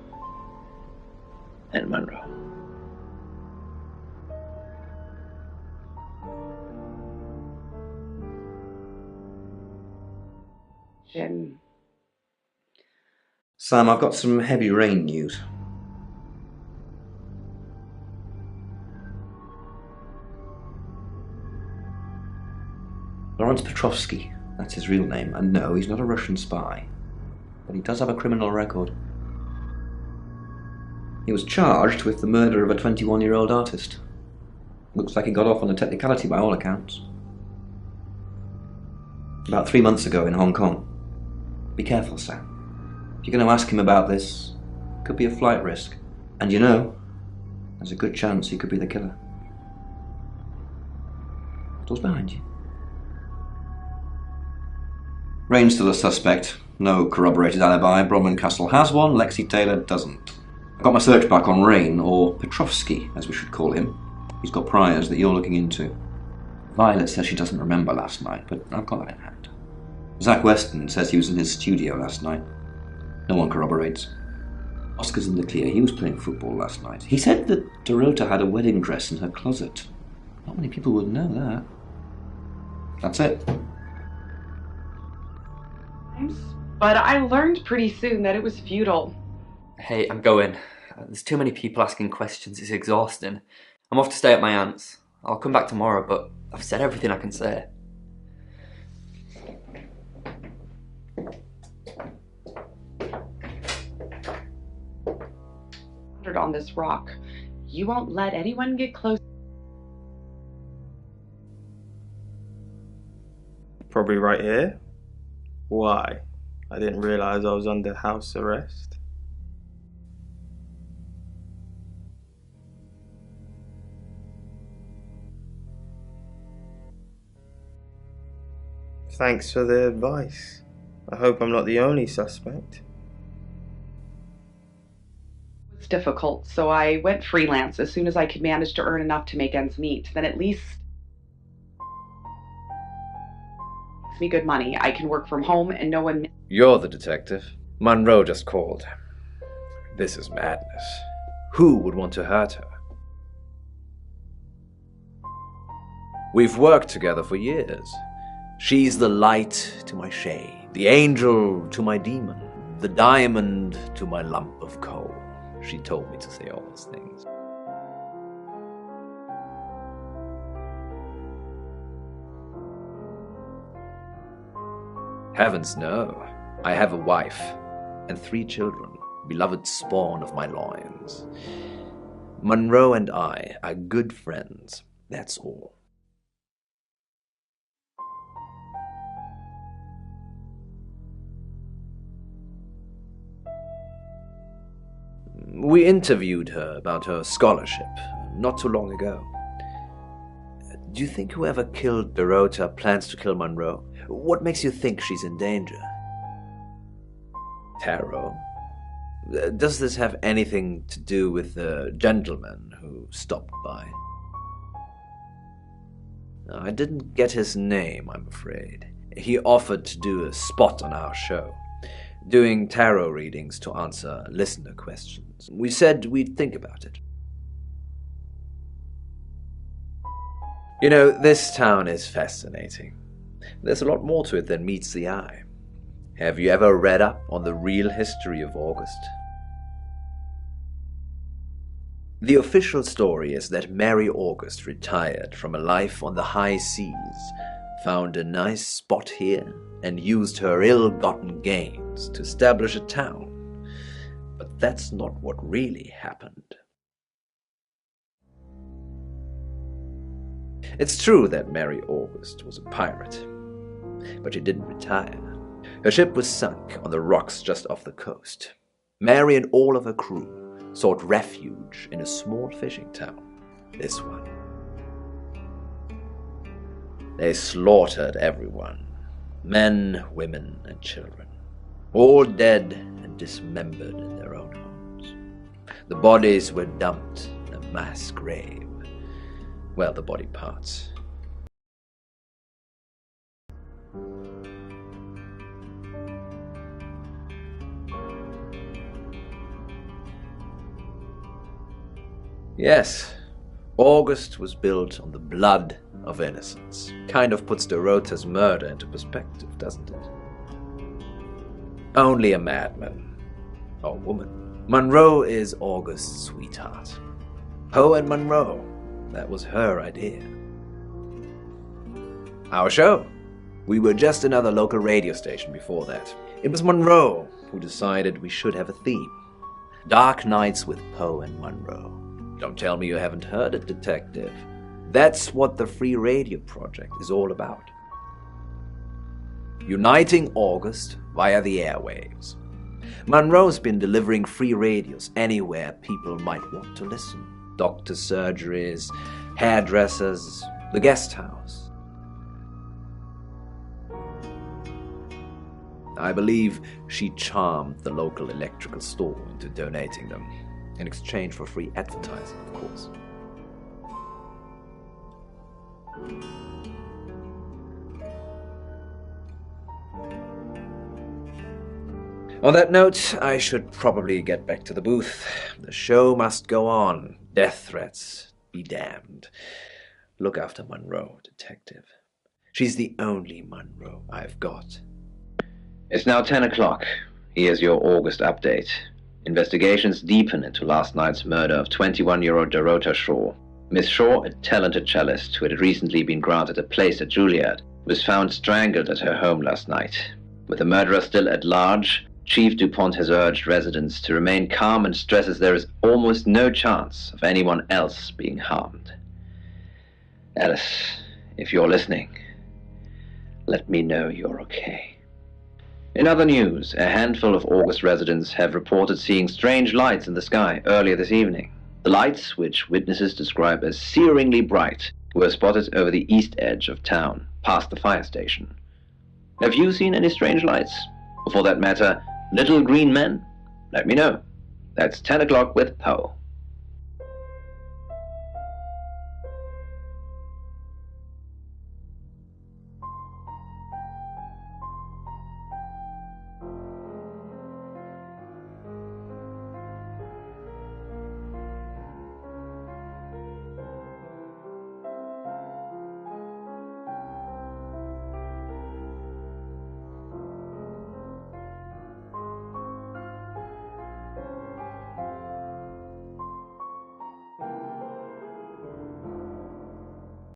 and Monroe. Jim. Sam, I've got some heavy rain news. Lawrence Petrovsky, that's his real name, and no, he's not a Russian spy, but he does have a criminal record. He was charged with the murder of a 21-year-old artist. Looks like he got off on a technicality by all accounts. About 3 months ago in Hong Kong. Be careful, Sam. If you're going to ask him about this, it could be a flight risk. And you know, there's a good chance he could be the killer. Door's behind you. Rain's still a suspect. No corroborated alibi. Bromman Castle has one, Lexi Taylor doesn't. I got my search back on Rain, or Petrovsky, as we should call him. He's got priors that you're looking into. Violet says she doesn't remember last night, but I've got that in hand. Zach Weston says he was in his studio last night. No one corroborates. Oscar's in the clear. He was playing football last night. He said that Dorota had a wedding dress in her closet. Not many people would know that. That's it. But I learned pretty soon that it was futile. Hey, I'm going. There's too many people asking questions. It's exhausting. I'm off to stay at my aunt's. I'll come back tomorrow, but I've said everything I can say. On this rock. You won't let anyone get close. Probably right here. Why? I didn't realize I was under house arrest. Thanks for the advice. I hope I'm not the only suspect. It's difficult, so I went freelance as soon as I could manage to earn enough to make ends meet. Then at least makes me good money. I can work from home and no one... You're the detective. Monroe just called. This is madness. Who would want to hurt her? We've worked together for years. She's the light to my shade, the angel to my demon, the diamond to my lump of coal. She told me to say all those things. Heavens no. I have a wife and 3 children, beloved spawn of my loins. Monroe and I are good friends, that's all. We interviewed her about her scholarship not too long ago. Do you think whoever killed Dorota plans to kill Monroe? What makes you think she's in danger? Tarot? Does this have anything to do with the gentleman who stopped by? I didn't get his name, I'm afraid. He offered to do a spot on our show, doing tarot readings to answer listener questions. We said we'd think about it. You know, this town is fascinating. There's a lot more to it than meets the eye. Have you ever read up on the real history of August? The official story is that Mary August retired from a life on the high seas, found a nice spot here, and used her ill-gotten gains to establish a town. But that's not what really happened. It's true that Mary August was a pirate, but she didn't retire. Her ship was sunk on the rocks just off the coast. Mary and all of her crew sought refuge in a small fishing town, this one. They slaughtered everyone, men, women, and children, all dead and dismembered in their own homes. The bodies were dumped in a mass grave. Well, the body parts. Yes, August was built on the blood of innocents. Kind of puts Dorota's murder into perspective, doesn't it? Only a madman. Or woman. Monroe is August's sweetheart. Poe and Monroe. That was her idea. Our show. We were just another local radio station before that. It was Monroe who decided we should have a theme. Dark Nights with Poe and Monroe. Don't tell me you haven't heard it, Detective. That's what the Free Radio Project is all about. Uniting August via the airwaves. Monroe's been delivering free radios anywhere people might want to listen. Doctor surgeries, hairdressers, the guest house. I believe she charmed the local electrical store into donating them, in exchange for free advertising, of course. On that note, I should probably get back to the booth. The show must go on. Death threats be damned. Look after Monroe, Detective. She's the only Monroe I've got. It's now 10 o'clock. Here's your August update. Investigations deepen into last night's murder of 21-year-old Dorota Shaw. Miss Shaw, a talented cellist who had recently been granted a place at Juilliard, was found strangled at her home last night. With the murderer still at large, Chief DuPont has urged residents to remain calm and stresses there is almost no chance of anyone else being harmed. Alice, if you're listening, let me know you're okay. In other news, a handful of August residents have reported seeing strange lights in the sky earlier this evening. The lights, which witnesses describe as searingly bright, were spotted over the east edge of town, past the fire station. Have you seen any strange lights? Or for that matter, little green men? Let me know. That's 10 o'clock with Poe.